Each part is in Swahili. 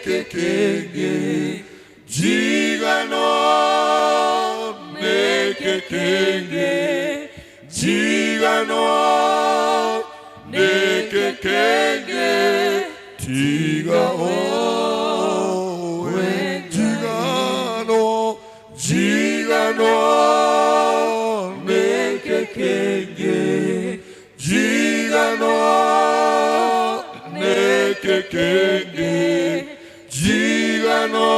neke kenge jigano neke kenge jigano neke kenge tigao jigano jigano neke kenge jigano neke kenge jigano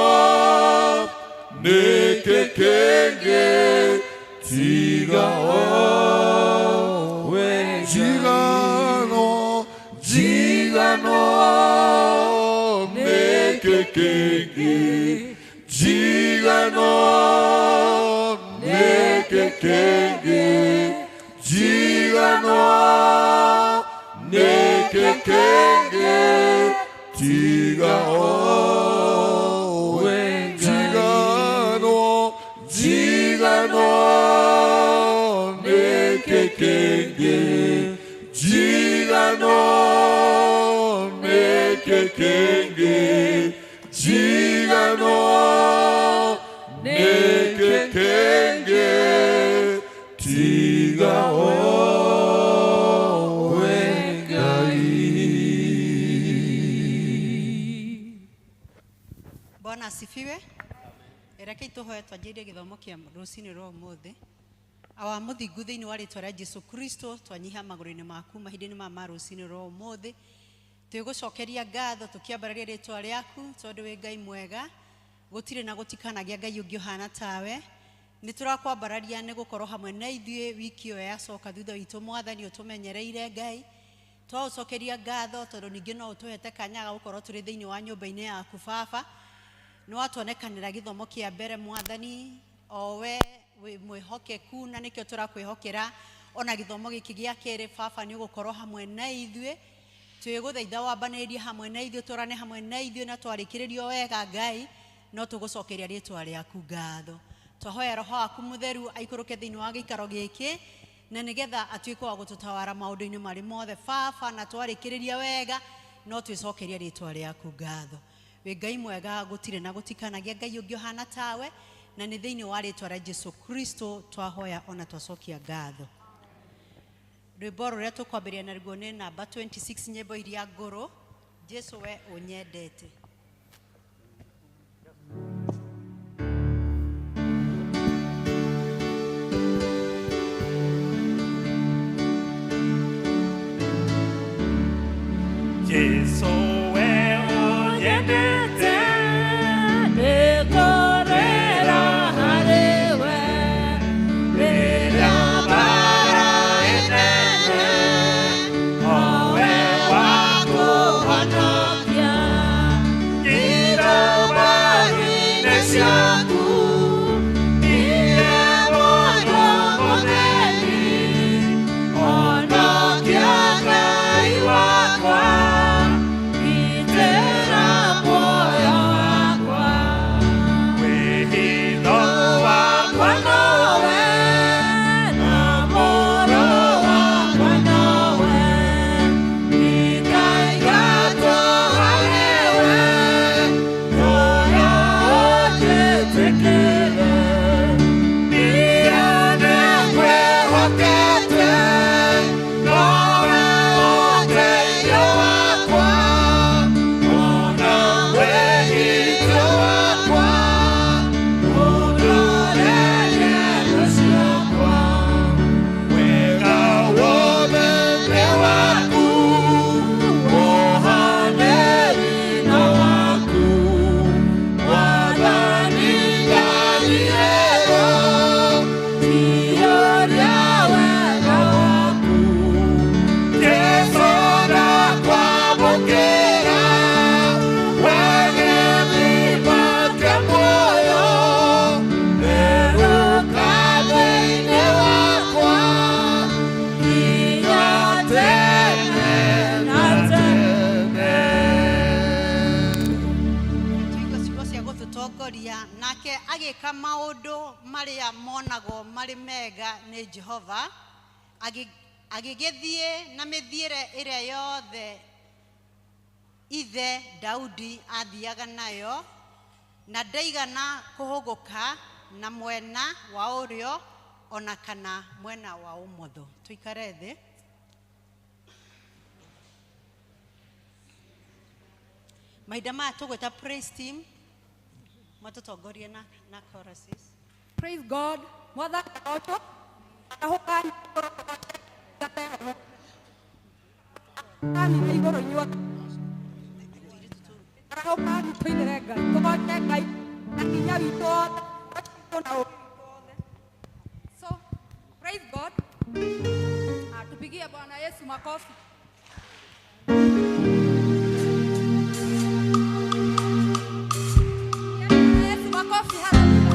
neke kenge tigao jigano jigano neke kenge jigano neke kenge jigano neke kenge tigao jigano jigano neke kenge jigano neke kenge jigano neke kenge tigao Bwana asifiwe. Ereke itohoe twajire githomo kia rucini ro muthe. Awa muthi guthini wari twara Jesu Kristo twanyiha maguru-ini maku mahindini ma rucini ro muthe. Tugucokeria ngatho tukiambararia ritwa riaku tondu wi Ngai mwega. Gutire na gutikanagia Ngai ungi uhana tawe. Niturakwambararia ni gukorwo hamwe na ithue wiki yo yacoka thutha witu mwathani utumenyereire Ngai. Twaucokeria ngatho tondu ningi no utuhete kanya ga gukorwo turi thiini wa nyumba-ini yaku Baba. No atuonekanira githomo kia mbere mwathani owe mwihokeku na nikio turakwihokera ona githomo giki gia kere Baba ni ugukorwo hamwe na ithue twiguthaitha wambanirie hamwe na ithue turane hamwe na ithue na twarikiririo wega Ngai no tugucokeria ritwa riaku ngatho twahoya roho waku mutheru aikuruke thiini wa gikaro giki na nigetha atuike wa gututawara maundu-ini mari mothe Baba na twarikiriria wega no twicokeria ritwa riaku ngatho we Ngai mwega gutire na gutikanagia Ngai ungi uhana tawe na ni thiini wa ritwa ria Jesu Kristo twahoya ona twacokia ngatho. Rwimbo ruria tukwambiria na rugo ni namba 26 nyimbo iria nguru Jesu we unyendete. Jesu we unyendete nake agika maundu maria monago mari mega ni Jehova agigithie na mithiire iria yothe ithe Daudi athiaga nayo na ndaigana kuhuguka na mwena wa urio ona kana mwena wa umotho. Tuikare thi. Maida maya tugweta praise team matutongorie na choruses. Praise God. Mother auto. Ahokani Kani igoro nyua. Ahokani tuinerega. Tukote ngai. Nakinya wito. So, praise God. Tupigie Bwana Yesu makofi. Yesu makofi, haleluya.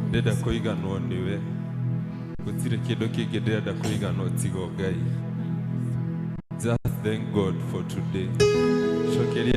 Ndenda kuiganwo niwe gutire kindu kingi ndenda kuiganwo tigo Ngai. Just thank God for today. Shokeria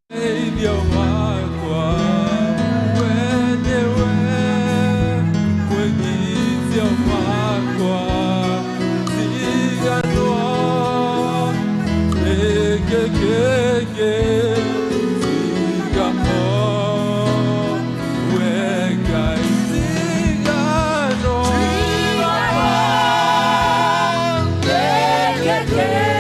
Savior wakwa wenyewe mwenyezi wakwa tigano ekekeke tigano wega tigano ekekeke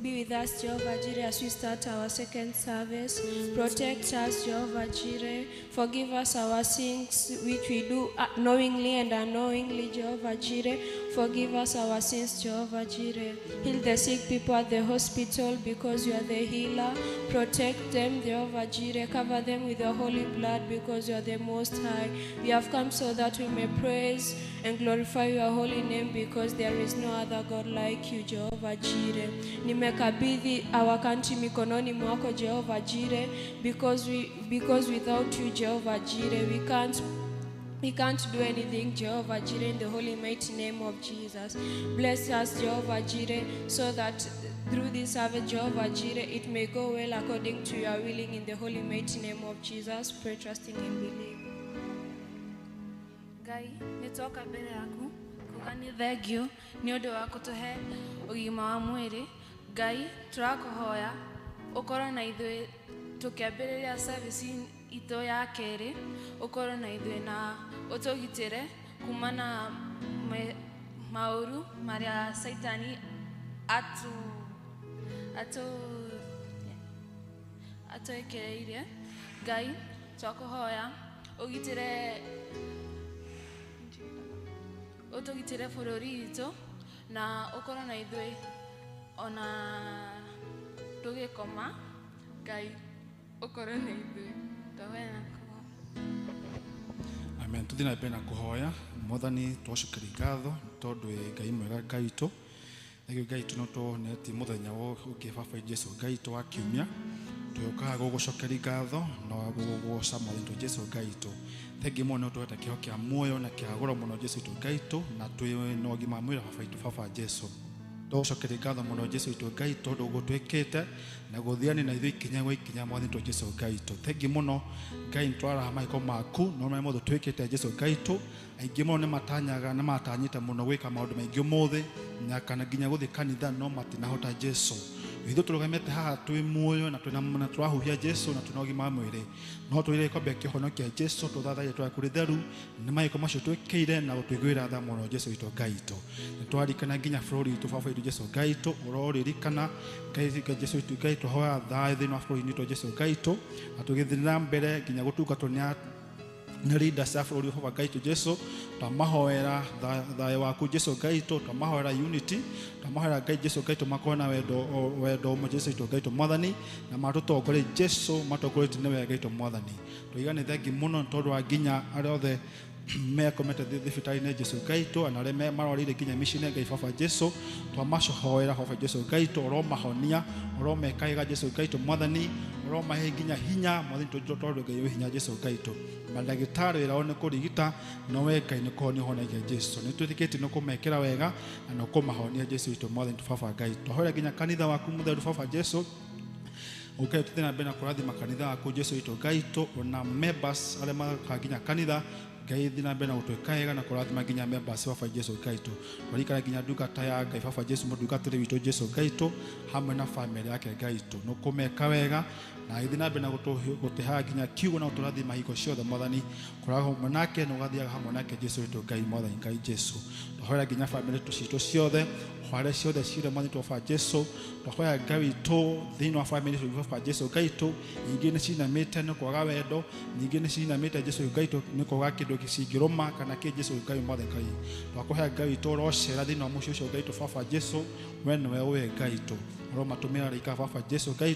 Be with us, Jehovah Jireh, as we start our second service. Protect us, Jehovah Jireh. Forgive us our sins which we do knowingly and unknowingly, Jehovah Jireh. Forgive us our sins, Jehovah Jireh. Heal the sick people at the hospital because you are the healer. Protect them, Jehovah Jireh. Cover them with your holy blood because you are the Most High. We have come so that we may praise and glorify your holy name because there is no other God like you, Jehovah Jireh. Nimekabidhi our country mikononi mwako, Jehovah Jireh, because without you, Jehovah Jireh, we can't do anything, Jehovah Jireh, in the holy mighty name of Jesus. Bless us, Jehovah Jireh, so that through this service, Jehovah Jireh, it may go well according to your willing, in the holy mighty name of Jesus. Pray, trusting and believe. Ngai, nitoka mbele yaku kugani thengio ni undu wa kutuhe ugima wa mwiri. Ngai, turakuhoya ukorwo na ithuĩ tukiambĩrĩria service ito ya keri, ukorwo na ithuĩ na utugitire kumana mauru maria Saitani atuekereirie. Ngai, twakuhoya utugitire bũrũri witũ na ukorwo na ithuĩ ona tugikoma. Ngai, ukorwo na ithuĩ. Amen. Tuthina pena kuhoya mothani twacukiri ngatho tondu Ngai mwega Ngai Ngai Ngai no neti muthenya wo ukibaba Jesu Ngai akiumia tuyokaga gugucokeri ngatho no gugugoca mwathani Jesu Ngai thengi muno tweta kiho kia muoyo na kia goro muno Jesu Ngai na twi no gima mwira baba Jesu tucokeri ngatho muno Jesu Ngai tondu gutwikite na guthiani na ithui ikinya mwathani Jesu Ngai thengi muno Ngai ntwara maiko maku no me motho twikite Jesu Ngai aingi muno ni matanyaga na matanyite muno gwika maundu maingi mothe na kana ginya guthi kanitha no matinahota Jesu ithu turugamete haha twi muoyo na twina twahuhia Jesu na tuna ugima mwiri no twire kombe kihonokia Jesu tuthathaire twakuri theru ni maiko macio twikire na gutwigwira tha muno Jesu Ngai twirikana ginya flori baba Jesu Ngai uroririkana Ngai Jesu Ngai hoya tha thini wa flori nito Jesu Ngai na tugithira mbere ginya gutungatwo ni leaders a flori baba Ngai Jesu tamahoera thayo waku Jesu Ngai tamahoera unity tamahoera Ngai Jesu Ngai makona wendo mo Jesu Ngai mwathani na matutongore Jesu matongorete ni wega Ngai mwathani tuigane thengi muno tondu wa ginya aria othe mekomete thibitari-ini Jesu Ngai anare marorire ginya micine Ngai baba Jesu twamacohoera baba Jesu Ngai uromahonia uromekaiga Jesu Ngai mwathani uromahe ginya hinya mwathani tondu Ngai hinya Jesu Ngai mandagitari wira one kurigita no we Ngai ni kuhonia honagia Jesu ni twithikite no kumekera wega na no kumahonia Jesu mwathani baba Ngai twahoera ginya kanitha waku mutheru baba Jesu okay tuthina bena kurathima kanitha waku Jesu Ngai na members aria makaginya kanitha Ngai thina bena gutwikaega na kurathima ginya members baba Jesu Ngai warikana ginya ndungata ya Ngai baba Jesu ndungatire witu Jesu Ngai hamwe na family yake Ngai no kumeka wega na ithina bena guteha ginya kiugo na uturathima hiko ciothe mwathani kuraho manake no gathiaga hamwe nake Jesu Ngai mwathani Ngai Jesu twahoera ginya family tucito ciothe hware ciothe cire mwathani baba Jesu twahoera Ngai thini wa family baba Jesu Ngai ingi ni cinamite no kwaga wendo ningi ni cinamite Jesu Ngai ni kwaga kindu gicingiroma kana ki Jesu Ngai mwathani Ngai twahoera Ngai rocera thini wa mucio Ngai baba Jesu we niwe uwe Ngai matumira rika baba Jesu Ngai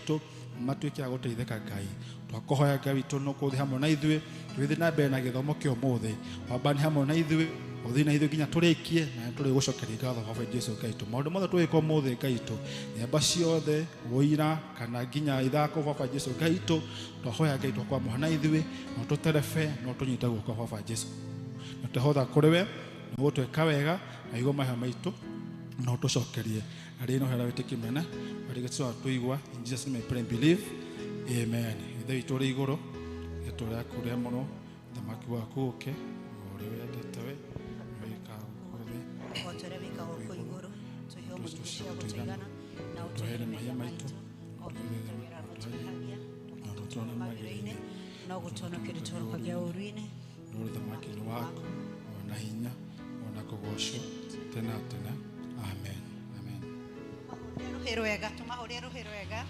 matuikia guteitheka Ngai twakohoya Ngai no kuthi hamwe na ithui twithi na mbere na githomo kio mothe wambani hamwe na ithui uthi na ithui ginya turikie na turi gucokeri ngatho baba Jesu Ngai maundu mothe twiko mothe Ngai nyamba ciothe woira kana ginya ithako baba Jesu Ngai twahoya Ngai twakwa na ithui no tuterebe no tunyite guko baba Jesu no tuhotha kuriwe no gutweka wega na igo maha maitu no tucokerie ari no hera witiki mena ari gitso tuigwa in Jesus name I pray and believe amen ithe itore igoro itore akuria muno thamaki waku uke uri wendete we wika ukuri otore wika uko igoro tuhe umugisha gutigana na utuhere mahia maitu otore magirine na gutona kiritoro kwa bya uruine uri thamaki wako na hinya ona kugosho tena amen ruhero wega tumahore ruhero wega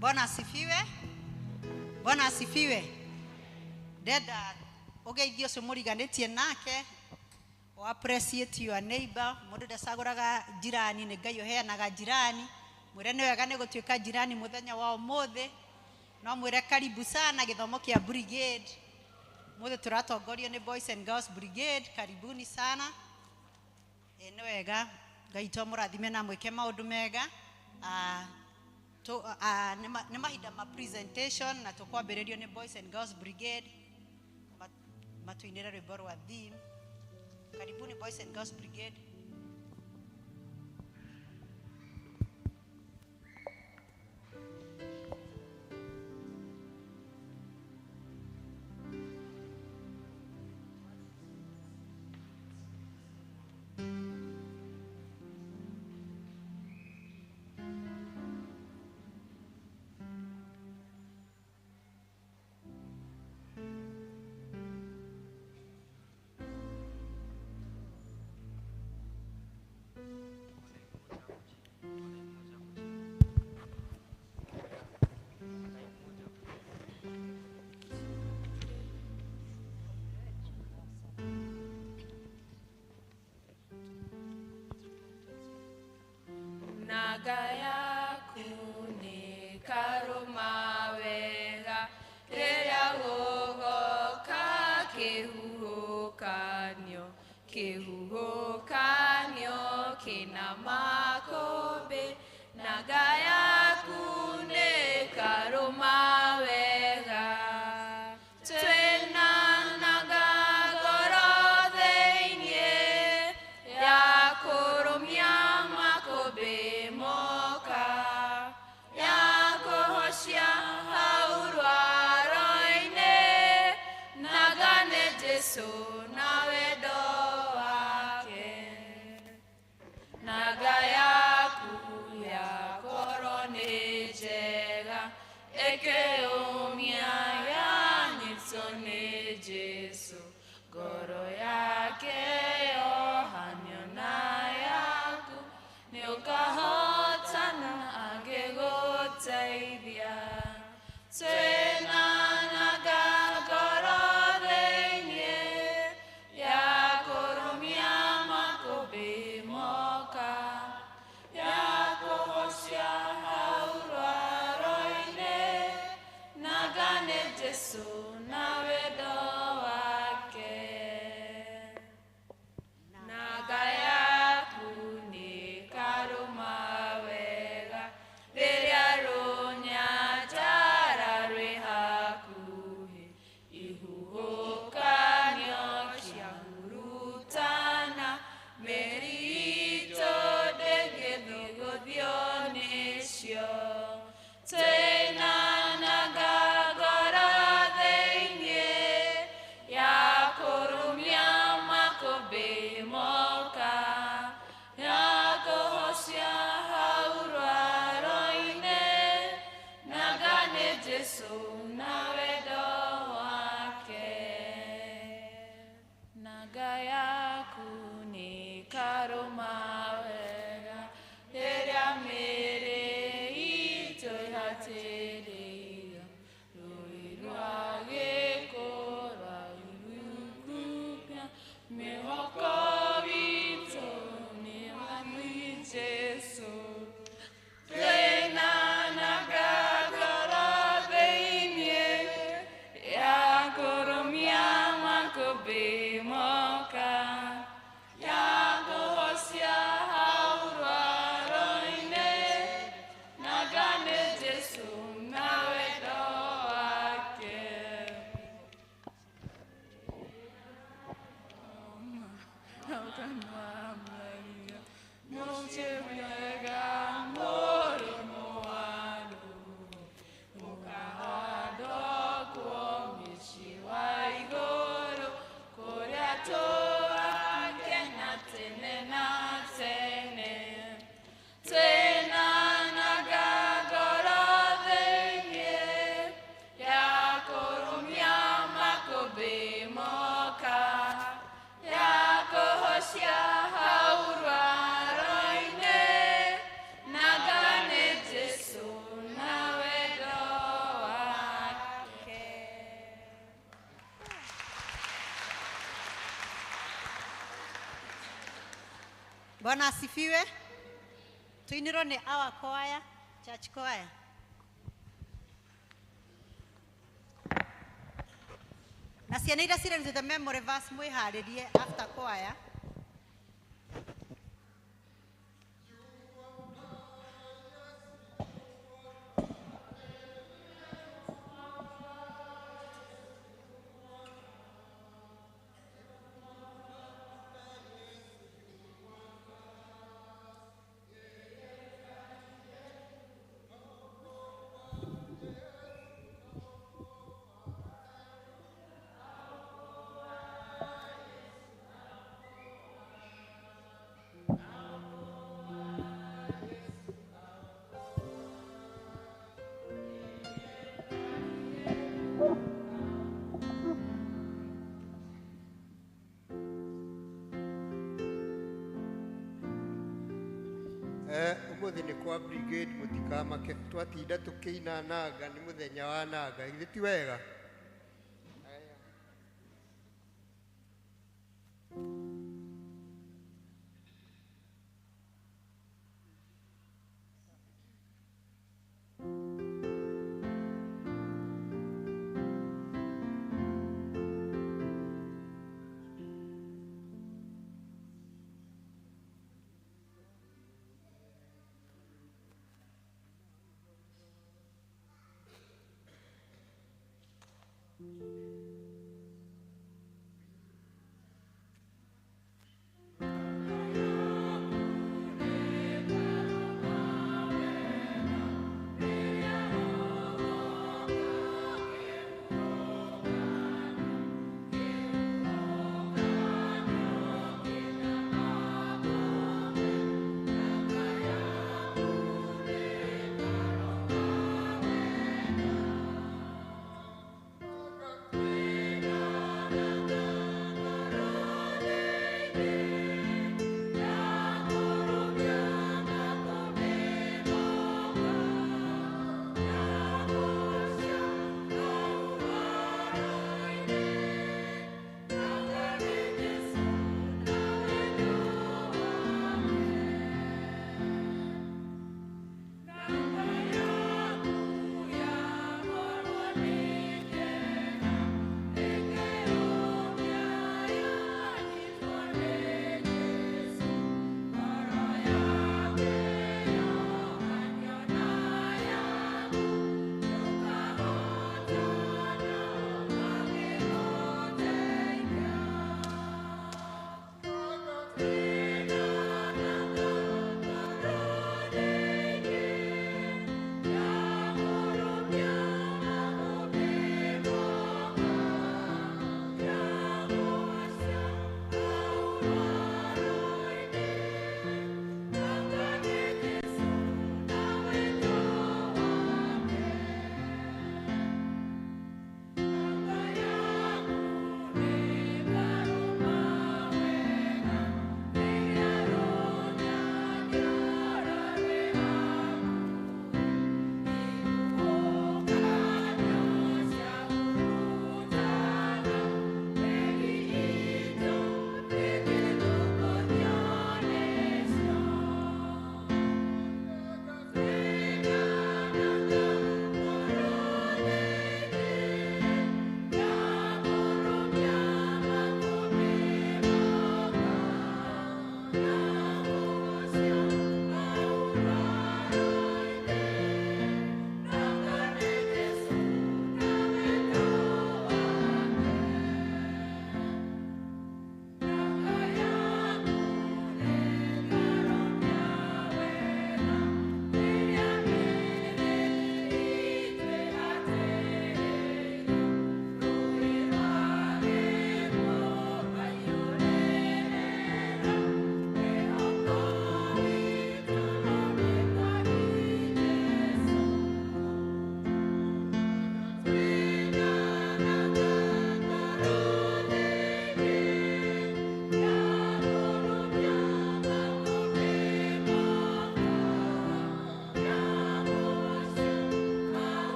Bwana asifiwe deda ogeithio so muriganitie nake o appreciate your neighbor mundu ndacaguraga jirani ni Ngai uheanaga jirani mwire ni wega ni gutuika jirani muthenya wa umuthe no mwire karibu sana githomo kia brigade muthe turatongorio ni Boys and Girls Brigade karibuni sana ni wega Ngai murathime na mwike maundu mega ni mahinda ma presentation na tukwambiririo ni Boys and Girls Brigade matuinira rwimbo rwa theme karibuni Boys and Girls Brigade naga yaku ni karuma wega Jesu na wendo wake naga yaku yakorwo nĩ njega ĩkĩũmia yanyitwo nĩ Jesu ngoro yake yohanio na yaku nĩ ũkahotana agĩgũteithia twĩnanaga ngoro thĩinĩ ya kũrũmia makũmbĩ moka ya kũhocia hau rwaro-inĩ naga nĩ Jesu na wendo wake naga yaku nĩ karũma wega rĩrĩa rũnyanjara rwĩ hakuhĩ ihuhũkanio ciahurutana mĩri itũ ndĩngĩthiĩ gũthio nĩcio twĩnanaga ngoro thĩinĩ ya kũrũmia makũmbĩ moka ya kũhocia hau rwaro-inĩ naga nĩ Jesu na wendo wake naga yaku nĩ karũma wega rĩrĩa mĩĩrĩ itũ ĩhatĩrĩirio rũĩ rwa gĩko rwairukumia mĩhoko witũ nĩ wamwi Jesu twĩnanaga ngoro thĩinĩ ya kũrũmia makũmbĩ moka ya kũhocia hau rwaro-inĩ naga nĩ Jesu na wendo wake Maria Moche wega mũrũmũ wa rũĩ ũkahando kuo mĩciĩ wa igũrũ kũrĩa tũgakena tene na tene twĩnanaga ngoro thĩinĩ ya kũrũmia makũmbĩ moka ya kũhocia hau rwaro-inĩ naga nĩ Jesu na wendo wake Bwana asifiwe. Tuinirwo nĩ our choir, church choir. Na ciana iria cirarutĩte memory verse mwĩharĩrie after choir. Umuthi nĩ kwa brigade mũtikamake twatinda tũkĩina nanga nĩ mũthenya wa nanga githĩ ti wega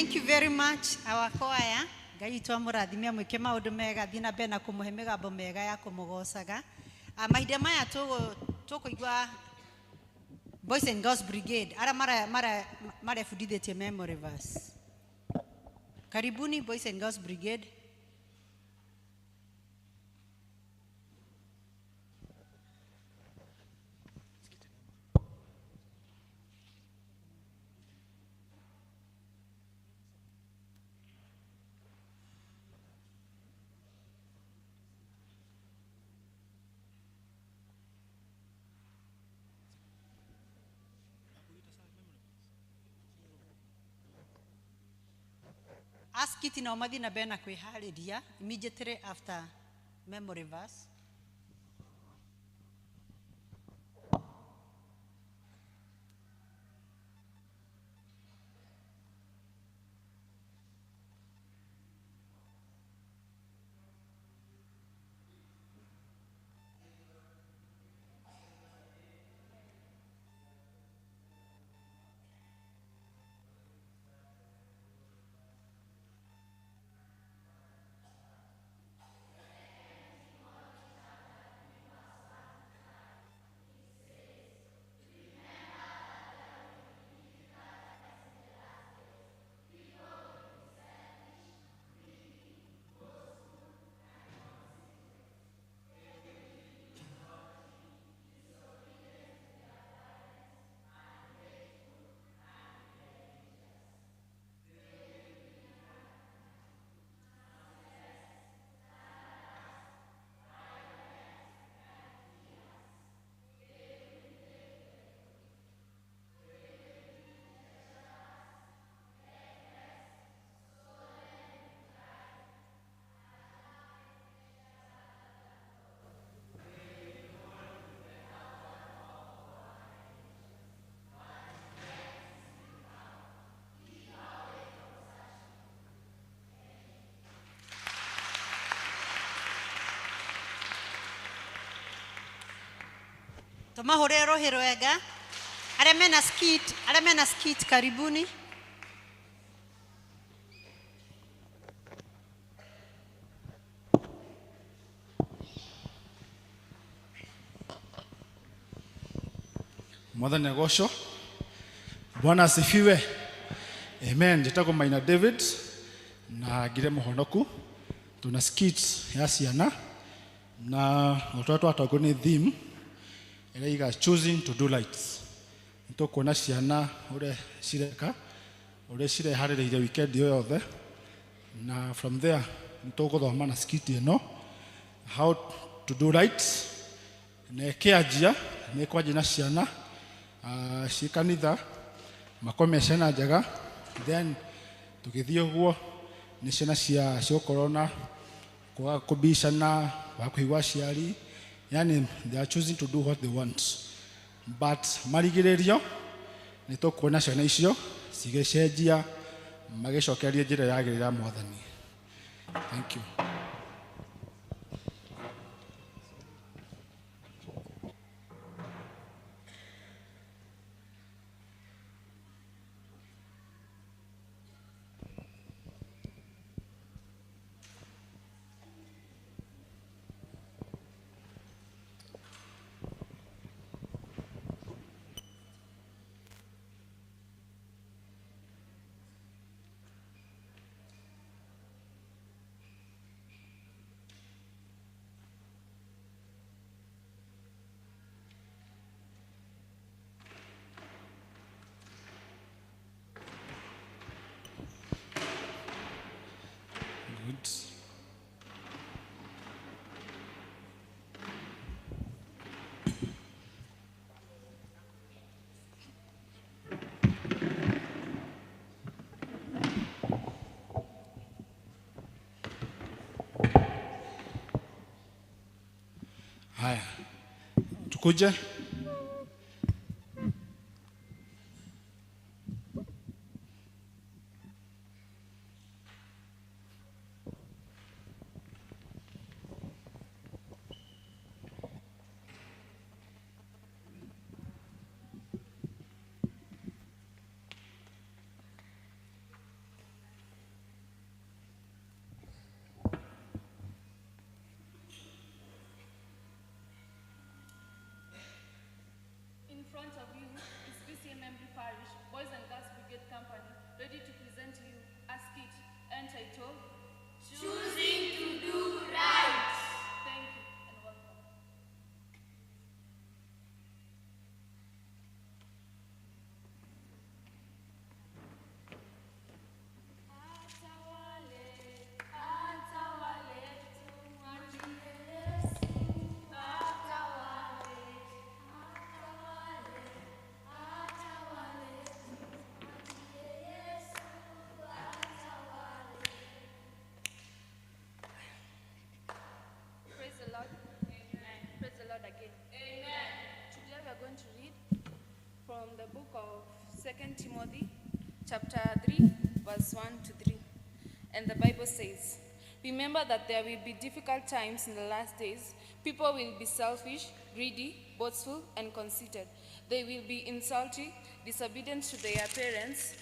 Thank you very much, our choir. Ngai twamũrathimia mwĩke maũndũ mega thiĩ na mbere na kũmũhe mĩgambo mega ya kũmũgocaga. Mahinda maya tũkũigua Boys and Girls Brigade arĩa marebundithĩtie memory verse. Karibuni Boys and Girls Brigade. Ask it na umathi na bena kwĩharĩria immediately after memory verse. Tumahũrĩre rũhĩ rwega. Arĩa mena skit karibuni. Mwathani agocwo. Bwana asifiwe. Amen. Njĩtagwo Maina David na ngire mũhonoku. Tuna skit ya ciana na ũtũtũ atagwo nĩ theme ĩraiga choosing to do right. Nĩtũkuona ciana ũrĩa cireka, ũrĩa cireharĩrĩire weekend ĩyo yothe, na from there nĩtũgũthoma na skit ĩno how to do right. Na ĩkĩanjia nĩkwanjia na ciana ciĩ kanitha makome ciana njega, then tũgĩthiĩ ũguo nĩ ciana cia gũkorwo na kwaga kũbicana, kwaga kũigua aciari. Yani, they are choosing to do what they want. But marigĩrĩrio nĩ tũkuona ciana icio cigĩcenjia magĩcokeria njĩra yagĩrĩra ya Mwathani. Thank you. Haya, tukuje. chapter 3, verse 1 to 3. And the Bible says, "Remember that there will be difficult times in the last days. People will be selfish, greedy, boastful, and conceited. They will be insulting, disobedient to their parents,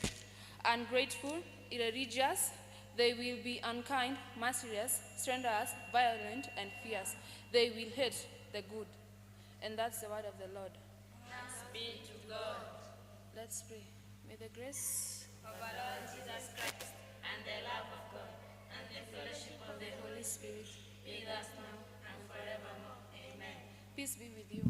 ungrateful, irreligious. They will be unkind, merciless, slanderous, violent, and fierce. They will hate the good." And that's the word of the Lord. Thanks be to God. Let's pray. May the grace Of our Lord Jesus Christ and the love of God and the fellowship of the Holy Spirit be with us now and forevermore. Amen. peace be with you.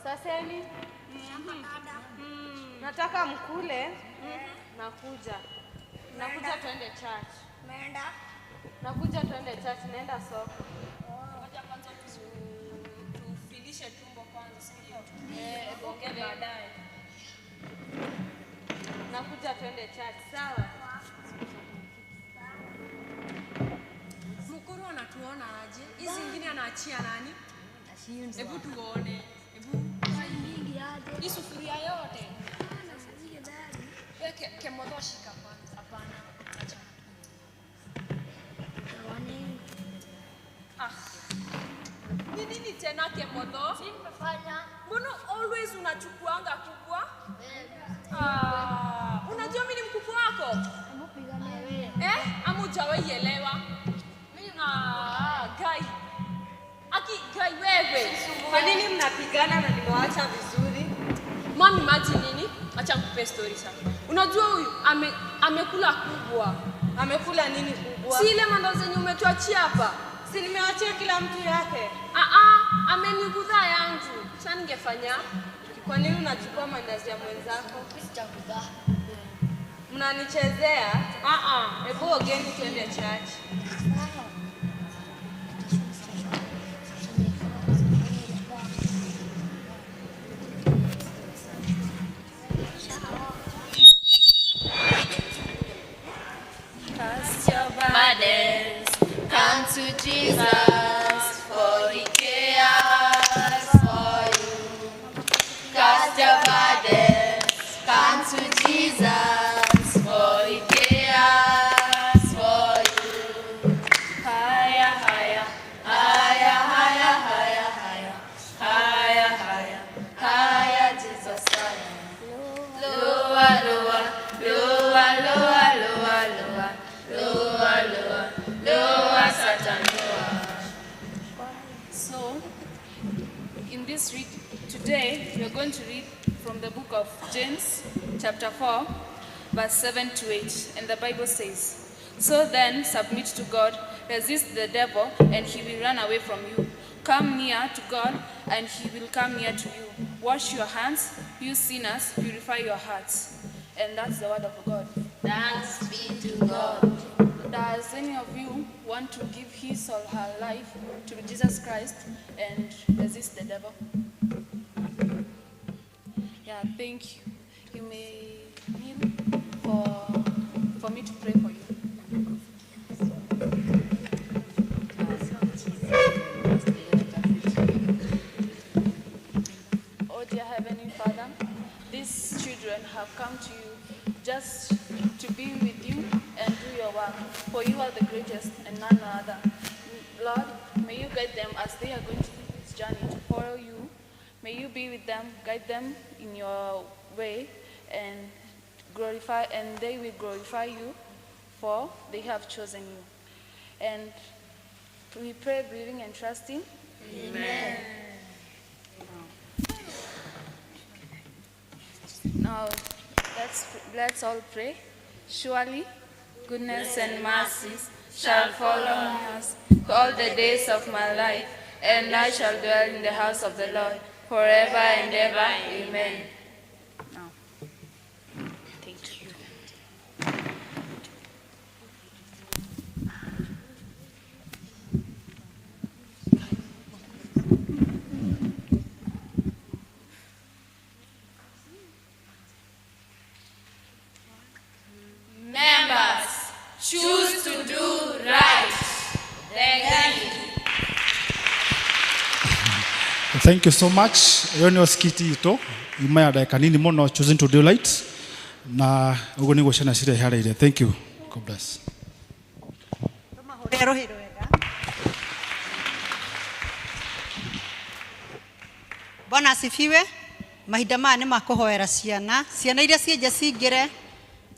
Saseni? Nataka mkule. Nakuja. Nakuja twende church. Naenda. Nakuja twende church, naenda soko. Ngoja kwanza tufilishe tumbo kwanza, sikio. Bonge baadaye. Nakuja twende church, sawa? Mkuru anatuona aje? Hizi zingine anaachia nani? Hebu tuone. Hebu Mingi aje. hii sufuria yote. Nasije dari. Weke kemodho shika kwanza. Hapana. Acha. Wani. Ni nini tena kemodho? Nimefanya. Mbona always unachukuanga kubwa? Unajua mimi ni mkubwa wako? Mpigana wewe. Ama hujawahi elewa? Guy. Guy wewe. Kwa nini mnapigana na nimewaacha vizuri? Mami maji nini? Acha nikupe story sasa. Unajua huyu amekula kubwa. Amekula nini kubwa? Si ile mando zenye umetuachia hapa. Si nimewachia kila mtu yake. Amenigudha yangu. Sasa ningefanya. Kwa nini unachukua mandazi ya mwenzako? Sitakudha. Mnanichezea? Hebu ogeni twende church. Cast your burdens, come to Jesus, for He cares for you. Cast your burdens, come to Jesus, for He cares for you. Higher, higher, higher, higher, higher, higher, higher, higher, higher, Jesus, higher. Lower, lower, lower, lower, lower, lower, lower, lower, lower, Satan, lower. So, in this read today, we are going to read from the book of James, chapter 4, verse 7 to 8. And the Bible says, "So then, submit to God, resist the devil, and he will run away from you. Come near to God, and he will come near to you. Wash your hands, you sinners, purify your hearts." And that's the word of God. Thanks be to God. Does any of you want to give his or her life to Jesus Christ and resist the devil? Yeah, thank you. You may kneel for me to pray for you. Oh dear Heavenly Father, these children have come to you just to be with you and do your work, for you are the greatest and none other. Lord, may you guide them as they are going to this journey to follow you. May you be with them, guide them in your way, and they will glorify you, for they have chosen you. And we pray, believing and trusting. Amen. Now, let's all pray. Surely, goodness and mercies shall follow us all the days of my life, and I shall dwell in the house of the Lord forever and ever. Amen. Now, thank you. Thank you so much. Yoni oskiti ito. Imaya dakika nini mono choosing to do light. Na ugo ni goshana sire hara ile. Thank you. God bless. Bwana asifiwe. Mahinda maya nĩ makũhoera ciana. Ciana iria cienja cingĩre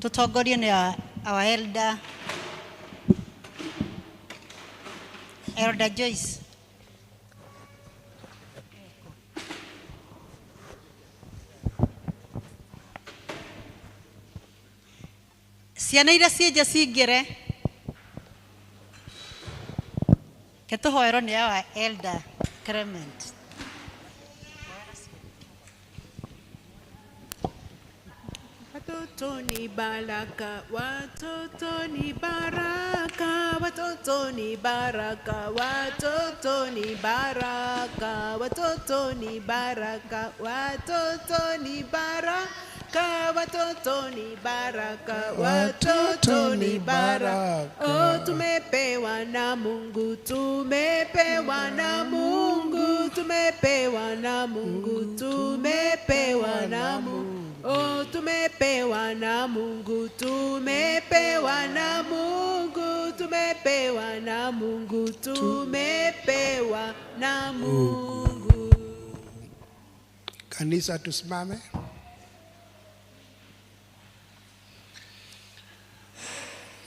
tutongorio nĩ our Elder Joyce. Ciana iria cienja cingĩre ketuhoerwo nĩ our Elder Clement. Watoto ni baraka, watoto ni baraka, watoto ni baraka, watoto ni baraka, watoto ni baraka, watoto ni baraka, watoto ni baraka, watoto ni baraka. Oh, tumepewa na Mungu, tumepewa na Mungu, tumepewa na Mungu, tumepewa na Mungu. Oh, tumepewa na Mungu, tumepewa na Mungu, tumepewa na Mungu, tumepewa na Mungu. Kanisa tusimame.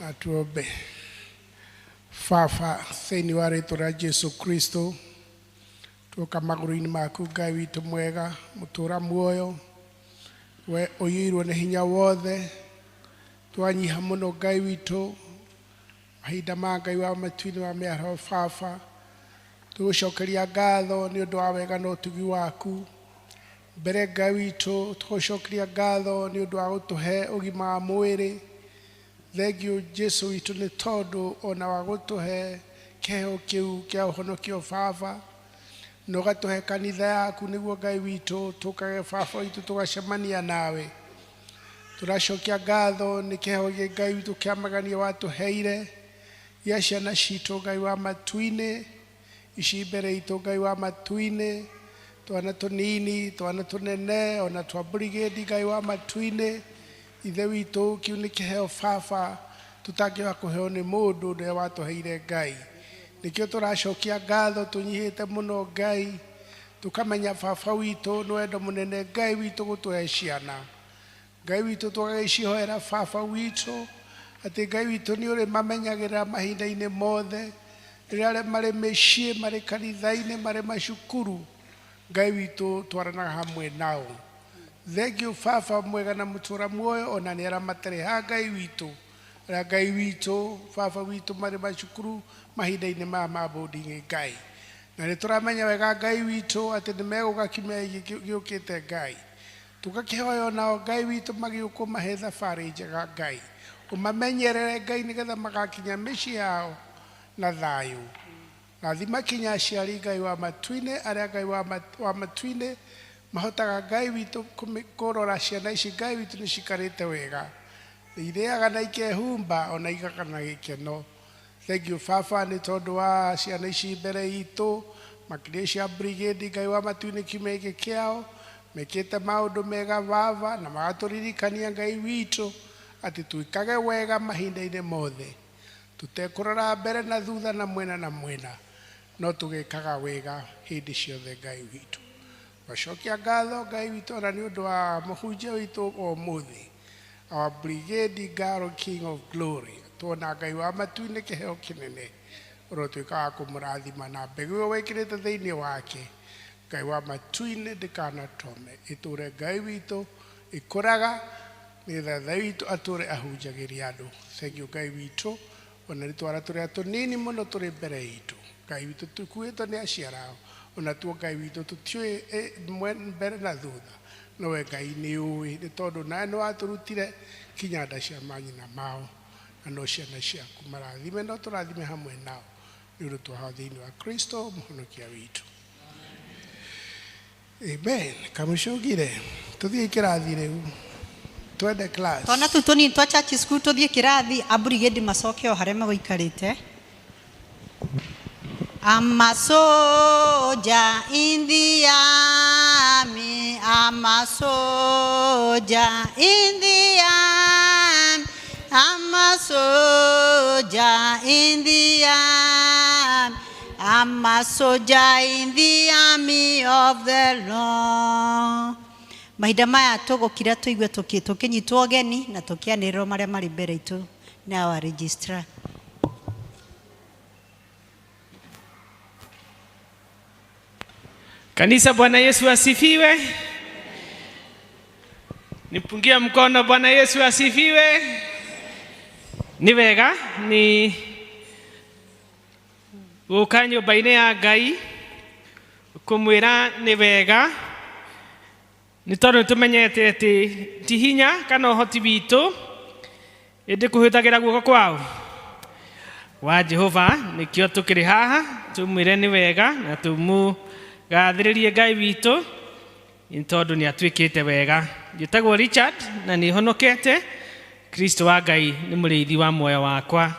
Na tuombe. Baba, thĩinĩ wa rĩĩtwa rĩa Jesu Kristo, tuoka magũrũ-inĩ maku Ngai witũ mwega, mũtũũra muoyo, we ũiyũirwo nĩ hinya wothe, twanyiha mũno Ngai witũ, mahinda ma Ngai wa matu-inĩ wa mĩaraho Baba, tũgũcokeria ngatho nĩ ũndũ wa wega na ũtugi waku, mbere Ngai witũ tũgũcokeria ngatho nĩ ũndũ wa gũtũhe ũgima wa mwĩrĩ. Thengiũ Jesu witũ nĩ tondũ ona wa gũtũhe kĩheo kĩu kĩa ũhonokio Baba, na ũgatũhe kanitha yaku nĩguo Ngai witũ tũkage Baba witũ tũgacemania nawe. Tũracokia ngatho nĩ kĩheo gĩa Ngai witũ kĩa magania watũheire gĩa ciana citũ Ngai wa matu-inĩ, ici mbere itũ Ngai wa matu-inĩ, twana tũnini, twana tũnene, ona twa brigade Ngai wa matu-inĩ. Ithe witũ kĩu nĩ kĩheo Baba tũtangĩhota kũheo nĩ mũndũ ũrĩa watũheire Ngai. Nĩkĩo tũracokia ngatho tũnyihĩte mũno Ngai, tũkamenya Baba witũ nĩ wendo mũnene Ngai witũ gũtũhe ciana. Ngai witũ tũgagĩcihoera Baba witũ atĩ Ngai witũ nĩ ũrĩ mamenyagĩrĩra mahinda-inĩ mothe, rĩrĩa marĩ mĩciĩ, marĩ kanitha-inĩ, marĩ macukuru, Ngai witũ twaranaga hamwe nao. Thengiũ Baba mwega na mũtũũra muoyo, ona nĩ arĩa matarĩ ha Ngai witũ, arĩa Ngai witũ Baba witũ marĩ macukuru mahinda-inĩ maya ma boarding Ngai. Na nĩ tũramenya wega Ngai witũ atĩ nĩ megũka kiumia gĩũkĩte Ngai. Tũgakĩhoya nao Ngai witũ magĩũkwo mahe thabarĩ njega Ngai. Ũmamenyerere Ngai nĩgetha magakinya mĩciĩ yao na thayũ. Rathima kinya aciari Ngai wa matu-inĩ, arĩa Ngai wa matu-inĩ mahotaga Ngai witũ kũrora ciana ici Ngai witũ nĩ cikarĩte wega. Irĩaga na ikehumba ona igaga na gĩkeno. Thengiũ Baba nĩ tondũ wa ciana ici mbere itũ, makĩria cia brigade Ngai wa matu-inĩ kiumia gĩkĩ kĩao, mekĩte maũndũ mega Baba na magatũririkania Ngai witũ atĩ twĩkage wega mahinda-inĩ mothe. Tũtekũrora mbere na thutha na mwena na mwena, no tũgĩkaga wega hĩndĩ ciothe Ngai witũ. Twacokia ngatho Ngai witũ ona nĩ ũndũ wa mũhunjia witũ ũmũthĩ, our brigade Ngaro King of Glory. Tuona Ngai wa matu-inĩ kĩheo kĩnene, ũrotuĩka wa kũmũrathima na mbegũ ĩyo wĩkĩrĩte thĩinĩ wake. Ngai wa matu-inĩ ndĩkanatome, ĩtũũre Ngai witũ ĩkũraga, nĩgetha Ngai witũ atũũre ahunjagĩria andũ. Thengiũ Ngai witũ, ona nĩ twana tũrĩa tũnini mũno tũrĩ mbere itũ. Ngai witũ tũkuĩtwo nĩ aciari ao, ona tuo Ngai witũ tũtiũĩ mbere na thutha, nowe Ngai nĩ ũĩ, nĩ tondũ nawe nĩ watũrutire kinya nda cia manyina mao, na no ciana ciaku. Marathime no tũrathime hamwe nao, nĩ ũndũ twahoya thĩinĩ wa Kristo mũhonokia witũ. Amen. Kamũcũgire tũthiĩ kĩrathi rĩu, twende class. Twana tũu tũnini twa church school tũthiĩ kĩrathi, a brigade macoke o harĩa magũikarĩte. I'm a soldier in the army. I'm a soldier in the army. I'm a soldier in the army. I'm a soldier in the army of the Lord. Mahinda maya tũgũkira tũigue tũkĩnyitwo ũgeni na tũkĩanĩrĩrwo marĩa marĩ mbere itũ na our registrar. Kanisa, Bwana Yesu asifiwe. Nipungie mkono. Bwana Yesu asifiwe. Ni wega ni gũka nyũmba-inĩ ya Ngai kũmwĩra nĩ wega nĩ tondũ nĩtũmenyete atĩ ti hinya kana ũhoti witũ ĩndĩ kũhĩtagĩra guoko kwao wa Jehova. Nĩkĩo tũkĩrĩ haha tũmwĩre nĩ wega na tũmũgathĩrĩrie Ngai witũ nĩ tondũ nĩ atuĩkĩte wega. Njĩtagwo Richard na nĩ honokete. Kristo wa Ngai nĩ mũrĩithi wa muoyo wakwa.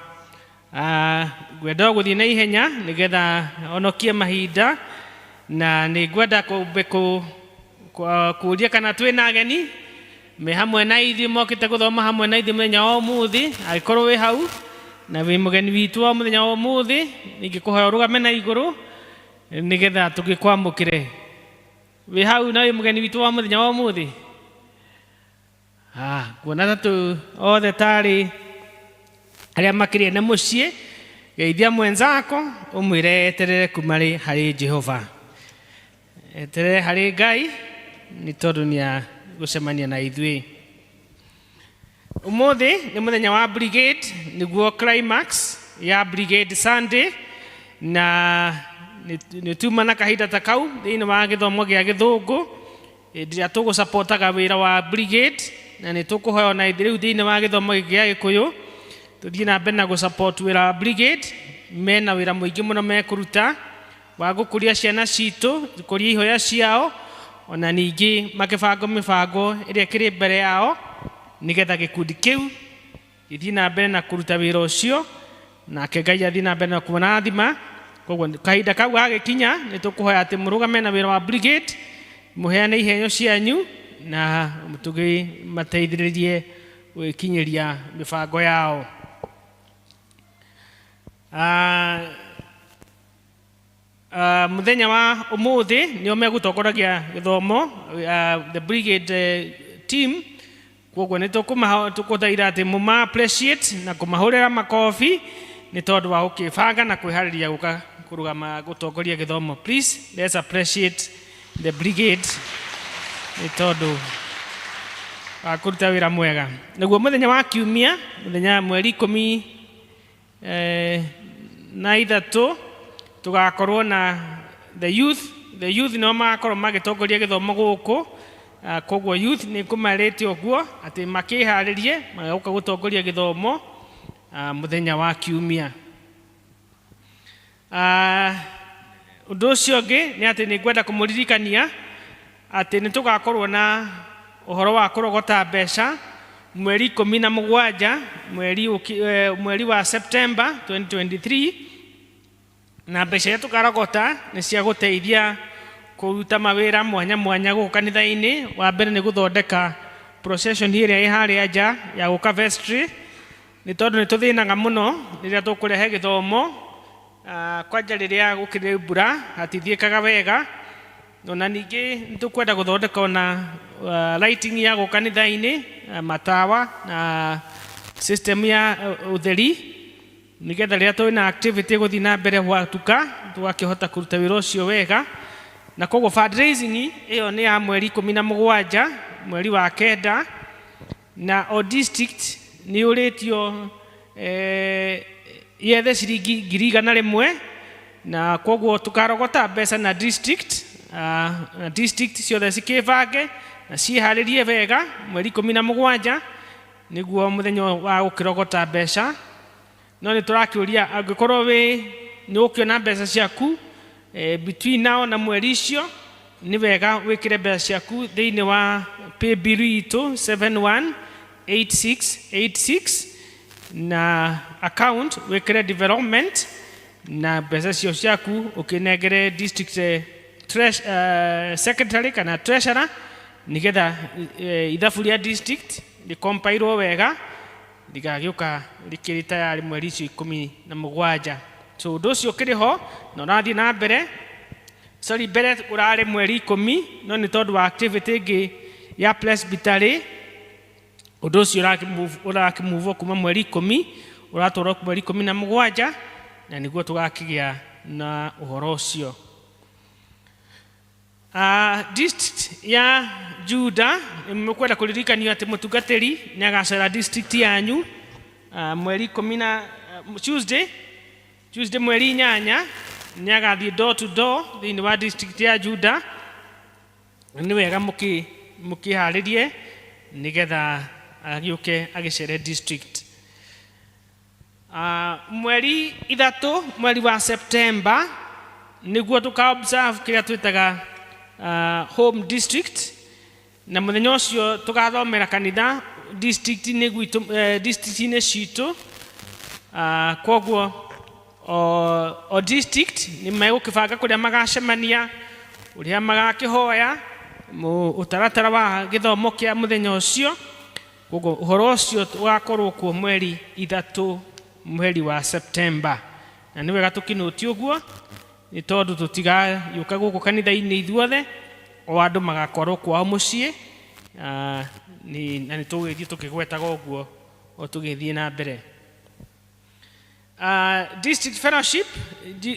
Ngwenda gũthiĩ na ihenya nĩgetha honokie mahinda na nĩ ngwenda kũũria kana twĩ na ageni me hamwe na ithuĩ mokĩte gũthoma hamwe na ithuĩ mũthenya wa ũmũthĩ. Angĩkorwo wĩ hau na wĩ mũgeni witũ wa mũthenya wa ũmũthĩ nĩngĩkũhoya ũrũgame na igũrũ nĩgetha tũgĩkwamũkĩre. Wĩ hau na wĩ mũgeni witũ wa mũthenya wa ũmũthĩ? Kuona tatu othe tarĩ arĩa makĩrĩ na mũciĩ, geithia mwenzako ũmwĩre eterere kuma harĩ Jehova. Eterere harĩ Ngai nĩ tondũ nĩ agũcemania na ithuĩ. Ũmũthĩ nĩ mũthenya wa brigade, nĩguo climax ya brigade Sunday, na nĩ tuma na kahinda ta kau thĩinĩ wa gĩthomo gĩa Gĩthũngũ rĩrĩa tũgũcapotaga wĩra wa brigade, na nĩ tũkũhoya na ithuĩ rĩu thĩinĩ wa gĩthomo gĩa Gĩkũyũ tũthiĩ na mbere na gũsupport wĩra wa brigade. Mena wĩra mũingĩ mũno mekũruta wa gũkũria ciana citũ, gũkũria ihoya ciao, ona ningĩ makĩbanga mĩbango ĩrĩa ĩkĩrĩ mbere yao nĩgetha gĩkundi kĩu gĩthiĩ na mbere na kũruta wĩra ũcio, nake Ngai athiĩ na mbere na kũmũrathima. Koguo kahinda kau gagĩkinya nĩ tũkũhoya atĩ mũrũgame na wĩra wa brigade, mũheane ihenyo cianyu na tũgĩmateithĩrĩrie gwĩkinyĩria mĩbango yao. Mũthenya wa ũmũthĩ nĩo megũtongoragia gĩthomo the brigade team. Koguo nĩ tũkũthaitha atĩ mũma appreciate na kũmahũrĩra makobi nĩ tondũ wa gũkĩbanga na kwĩharĩria gũka kũrũgama gũtongoria gĩthomo. Please let's appreciate the brigade nĩ tondũ wa kũruta wĩra mwega. Naguo mũthenya wa kiumia, mũthenya mweri 13 tũgakorwo na the youth nĩo magakorwo magĩtongoria gĩthomo gũkũ. Koguo youth nĩ kũmarĩte ũguo atĩ makĩharĩrie magĩũka gũtongoria gĩthomo mũthenya wa kiumia. Ũndũ ũcio ũngĩ nĩ atĩ nĩ ngwenda kũmũririkania atĩ nĩ tũgakorwo na ũhoro wa kũrogota mbeca mweri 17 mweri wa September 2023, na mbeca iria tũkarogota nĩ cia gũteithia kũruta mawĩra mwanya mwanya gũkũ kanitha-inĩ. Wa mbere nĩ gũthondeka procession ĩrĩa ĩ harĩa nja ya gũka vestry, nĩ tondũ nĩ tũthĩnaga mũno rĩrĩa tũkũrehe gĩthomo kwanja rĩrĩa gũkĩrĩ mbura hatithiĩkaga wega. Na ningĩ nĩ tũkwenda gũthondeka ona lighting ya gũkũ kanitha-inĩ, matawa na system ya ũtheri, nĩgetha rĩrĩa tũrĩ na activity gũthiĩ na mbere gwatuka tũgakĩhota kũruta wĩra ũcio wega. Na koguo fundraising ĩyo nĩ ya mweri 17 mweri wa 9, na o district nĩ ũrĩtio yethe ciringi 100,000, na koguo tũkarogota mbeca na district ciothe cikĩbange na ciĩharĩrie wega mweri 17 nĩguo mũthenya wa gũkĩrogota mbeca. No nĩ tũrakĩũria angĩkorwo nĩ ũkĩona mbeca ciaku between now na mweri icio, nĩ wega wĩkĩre mbeca ciaku thĩinĩ wa pay bill itũ 718686 na account wĩkĩre development na mbeca cio ciaku ukinengere district secretary kana treasurer nigetha ithabu ria district rikompairwo wega rigagiuka rikirita yari mweri 17. So undu ucio ukiriho na urathii na mbere sorry mbere urari mweri 10 no ni tondu wa activity ingi ya presbytery undu ucio urakimove kuma mweri 10 uratwarwo mweri 17 na niguo tugakigia na uhoro ucio. District ya Juda nimekwenda kulirikanio ati mutungatiri ni agacera district yanyu mweri 10 Tuesday mweri 8 ni agathie door to door thini wa district ya Juda. Ni wega mukiharirie nigetha agiuke agicere district. Mweri 3 mweri wa September niguo tuka observe kiria twitaga home district na muthenya ucio tugathomera kanitha district ni gwitu district ni citu. Koguo o district ni megukibanga kuria magacemania uria magakihoya utaratara wa githomo kia muthenya ucio. Koguo uhoro ucio ugakorwo kuo mweri 3 mweri wa September na ni wega tukinuti uguo ni tondu tutiga yuka guku kanitha-ini ithuothe o andu magakorwo kwao mucii na ni tugithii tukigwetaga uguo o tugithii na mbere. District fellowship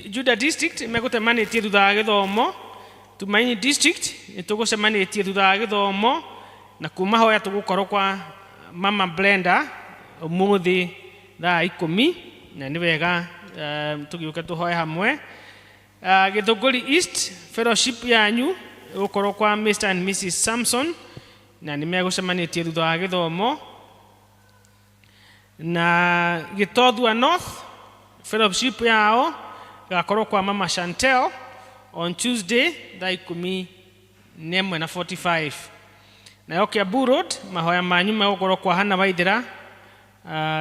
Juda district megutemanitie thutha wa githomo. Tumaini district ni tugucemanitie thutha wa githomo na kuma hoya tugukorwo kwa Mama Blender umuthi thaa 10 na ni wega tugiuka tuhoe hamwe. Githunguri East fellowship yanyu ukorwo kwa Mr and Mrs Samson na ni megucemanitie thutha wa githomo. Na Gitothua North fellowship yao gakorwo kwa Mama Chantel on Tuesday thaa 11:45. Na yo Kiambu Road mahoya manyu megukorwo kwa Hana Waithira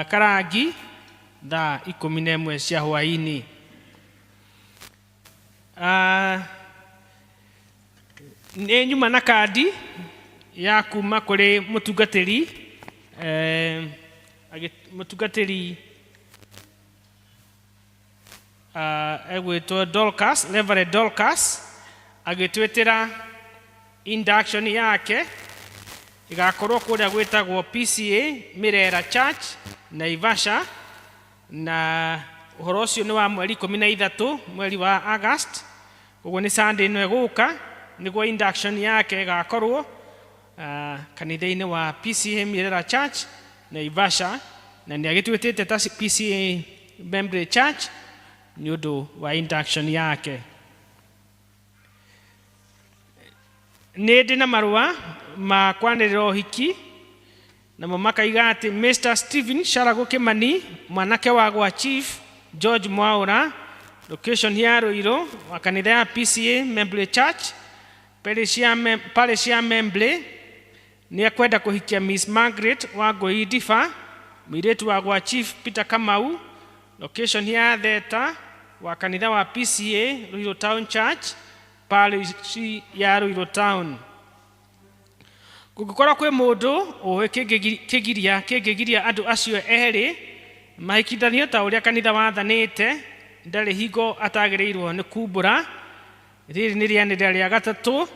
Karangi thaa 11 cia hwaini. Ni nyuma na kadi ya kuma kuri mutungatiri mutungatiri egwitwo Dorcas, Reverend Dorcas agitwetera induction yake igakorwo kuria gwitagwo PCEA Mirera Church Naivasha na uhoro ucio ni wa mweri 13 mweri wa August. Uguo ni Sunday no eguka niguo induction yake igakorwo kanitha-ini wa PCEA Mirera Church Naivasha na ni agitwetete ta PCEA Membley Church ni undu wa induction yake. Ni ndina marua ma kwanirira uhiki na makaiga ati Mr Stephen Sharago Kimani mwanake wagwa Chief George Mwaura location ya Ruiro wa kanitha ya PCEA Membley Church parish ya Membley ni akwenda kuhikia Miss Margaret Wangui Difa mwiretu wagwa Chief Peter Kamau location ya Theta wa kanitha wa PCEA Ruiro Town Church parish ya Ruiro Town. Gugukora kwe mundu uwe kigiria andu acio eri mahikithanio ta uria kanitha wathanite ndari hingo atagirirwo ni kumbura. Riri ni rianira ria gatatu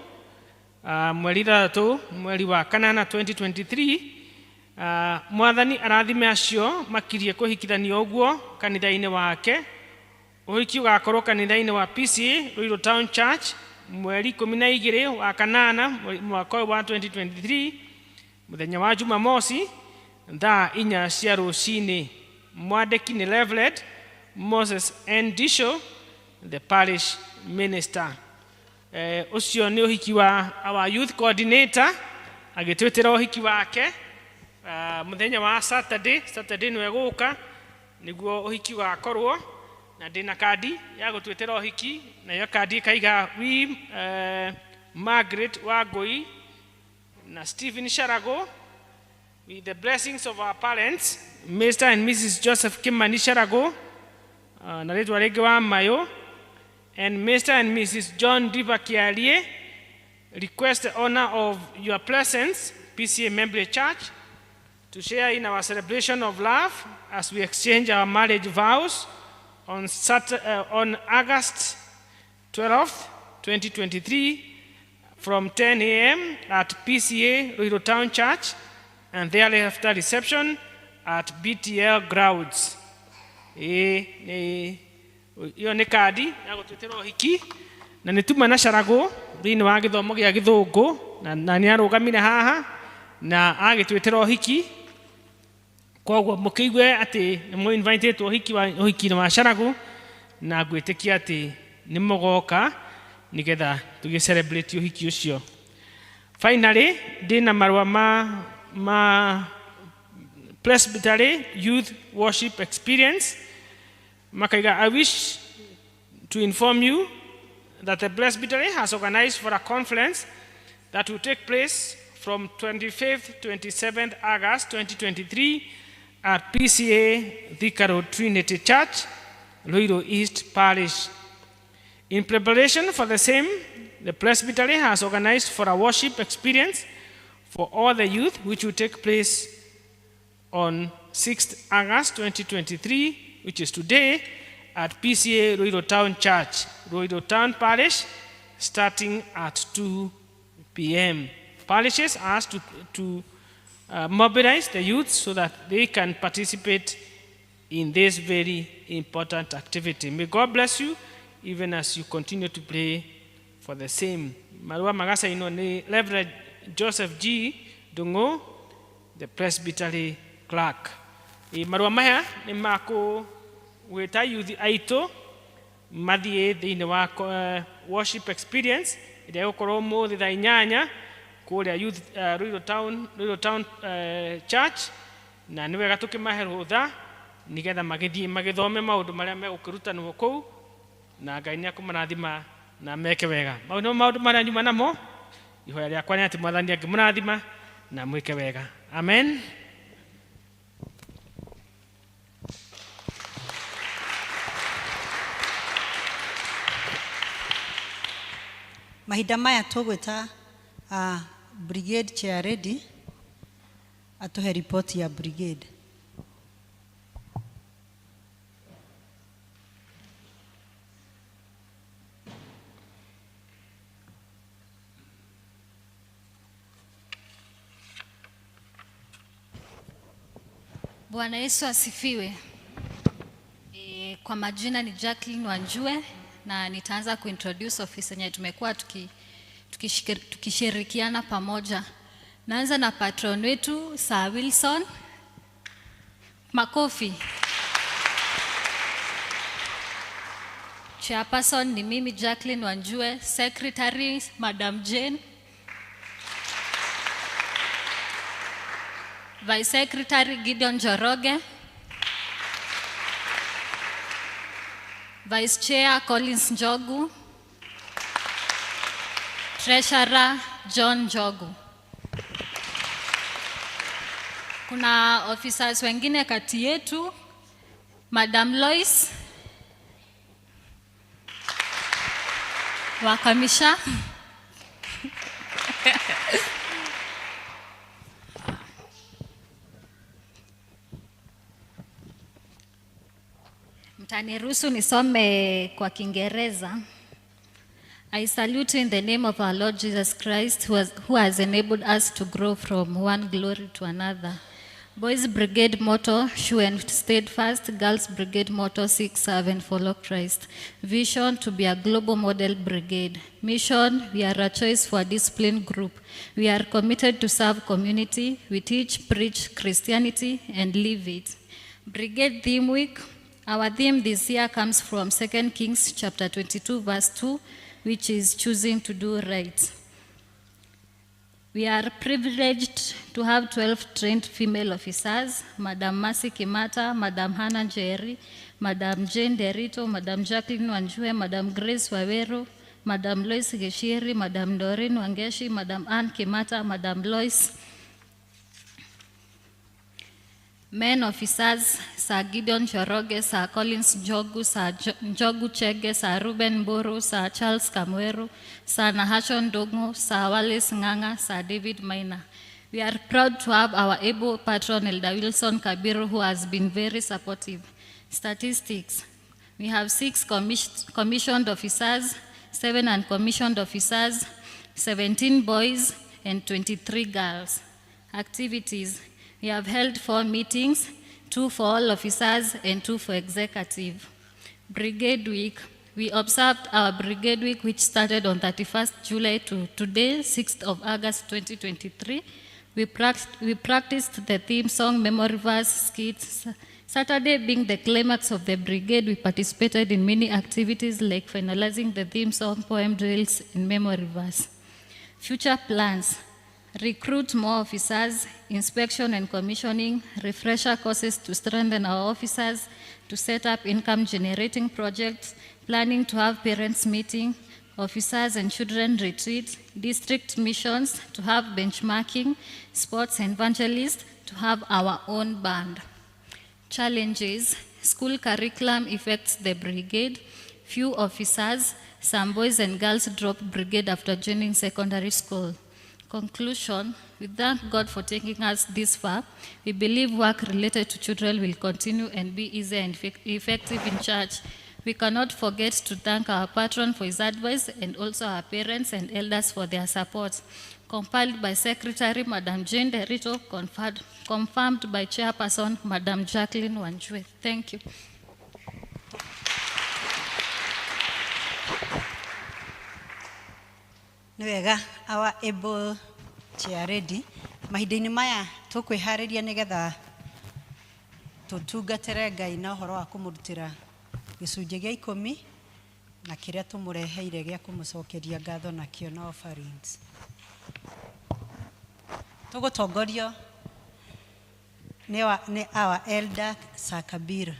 mweri 3 mweri wa 8 2023. Mwathani arathime acio makirie kuhikithanio uguo kanitha-ini wake. Uhiki ugakorwo kanitha-ini wa PCEA Ruiro Town Church mweri 12 wa 8 mwaka wa 2023 muthenya wa Jumamosi thaa 4 cia rucini. Mwandiki ni Reverend Moses N. Disho the parish minister. Ucio ni uhiki wa our youth coordinator agitwetera uhiki wake muthenya wa Saturday no eguka niguo uhiki wakorwo na ndina kadi ya gutwetera uhiki na yo kadi kaiga we Margaret Wangui na Stephen Sharago with the blessings of our parents Mr and Mrs Joseph Kimani Sharago na rĩtwa rĩngĩ wa Mayo, and Mr. and Mrs. John Diva Kiarie request the honor of your presence, PCEA Membley Church, to share in our celebration of love as we exchange our marriage vows on August 12th, 2023, from 10 a.m. at PCEA Ruiru Town Church, and thereafter reception at BTL grounds. Iyo nĩ kadi ya gũtwĩtĩra ũhiki, na nĩ tuma na carago thĩinĩ wa gĩthomo gĩa Gĩthũngũ, na nĩ arũgamire haha na agĩtwĩtĩra ũhiki. Koguo mũkĩigue atĩ nĩ mũinvitĩtwo ũhiki-inĩ wa carago, na ngwĩtĩkia atĩ nĩ mũgoka nĩgetha tũgĩ-celebrate ũhiki ũcio. Finally, ndĩna marũa ma Presbytery Youth Worship Experience. Makaiga, I wish to inform you that the Presbytery has organized for a conference that will take place from 25th to 27th August 2023 at PCEA Thika Road Trinity Church, Ruiru East Parish. In preparation for the same, the Presbytery has organized for a worship experience for all the youth, which will take place on 6th August 2023, which is today, at PCEA Ruiru Town Church, Ruiru Town Parish, starting at 2 p.m. Parishes are asked to mobilize the youth so that they can participate in this very important activity. May God bless you, even as you continue to pray for the same. Marua magasa ino ni Reverend Joseph G. Dungo, the Presbytery Clerk. Marua maya ni mako weta youth aito mathie thĩinĩ wa worship experience ĩrĩa gũkorwo mũthĩ thaa 8 kũrĩa youth Ruiru Town Church, na nĩ wega tũkĩmahe rũtha nĩgetha magĩthiĩ magĩthome maũndũ marĩa megũkĩrutanwo kũu, na Ngai nĩakũmarathima na meke wega. Maũndũ marĩa nyuma namo, ihoya rĩakwa nĩ atĩ Mwathani angĩmũrathima na mwĩke wega. Amen. Mahinda maya tũgwĩta brigade chair ready atuhe report ya brigade. Bwana Yesu asifiwe. Kwa majina ni Jacqueline Wanjue, na nitaanza kuintroduce office yenye tumekuwa tukishirikiana pamoja. Naanza na patron wetu Sir Wilson. Makofi. Chairperson ni mimi Jacqueline Wanjue, secretary Madam Jane, Vice Secretary Gideon Joroge, Vice Chair Collins Njogu, Treasurer John Njogu. Kuna officers wengine kati yetu, Madam Lois Wakamisha, mtaniruhusu nisome kwa Kiingereza. I salute you in the name of our Lord Jesus Christ, who has enabled us to grow from one glory to another. Boys Brigade motto, sure and steadfast. Girls Brigade motto, seek, serve and follow Christ. Vision, to be a global model brigade. Mission, we are a choice for a disciplined group. We are committed to serve community. We teach, preach Christianity and live it. Brigade Theme Week. Our theme this year comes from 2 Kings chapter 22 verse 2, which is choosing to do right. We are privileged to have 12 trained female officers: Madam Mercy Kimata, Madam Hannah Njeri, Madam Jane Derito, Madam Jacqueline Wanjue, Madam Grace Wawero, Madam Lois Geshiri, Madam Doreen Wangeshi, Madam Ann Kimata, Madam Lois. Men officers, Sir Gideon Choroge, Sir Collins Njogu, Sir Njogu Chege, Sir Ruben Boru, Sir Charles Kamweru, Sir Nahashon Dongo, Sir Wallace Nganga, Sir David Maina. We are proud to have our able patron, Elder Wilson Kabiru, who has been very supportive. Statistics. We have 6 commissioned officers, 7 uncommissioned officers, 17 boys, and 23 girls. Activities. We have held 4 meetings, 2 for all officers and 2 for executive. Brigade Week. We observed our Brigade Week, which started on 31st July to today, 6th of August 2023. We practiced the theme song, memory verse, skits. Saturday being the climax of the brigade, we participated in many activities like finalizing the theme song, poem drills, and memory verse. Future plans. Recruit more officers, inspection and commissioning, refresher courses to strengthen our officers, to set up income generating projects, planning to have parents meeting, officers and children retreat, district missions, to have benchmarking, sports and evangelists, to have our own band. Challenges. School curriculum affects the brigade. Few officers, some boys and girls drop brigade after joining secondary school. Conclusion, we thank God for taking us this far. We believe work related to children will continue and be easy and effective in church. We cannot forget to thank our patron for his advice and also our parents and elders for their support. Compiled by Secretary Madam Jane Derito, confirmed by Chairperson Madam Jacqueline Wanjwe. Thank you. Nwega, our able chair ready. Mahinda-inĩ maya tũkwĩharĩria nĩgetha tũtungatĩre Ngai na ũhoro wa kũmũrutĩra gĩcunjĩ gĩa 10 na kĩrĩa tũmũreheire gĩa kũmũcokeria ngatho nakĩo na offerings. Tũgũtongorio nĩ our elder Sir Kabir.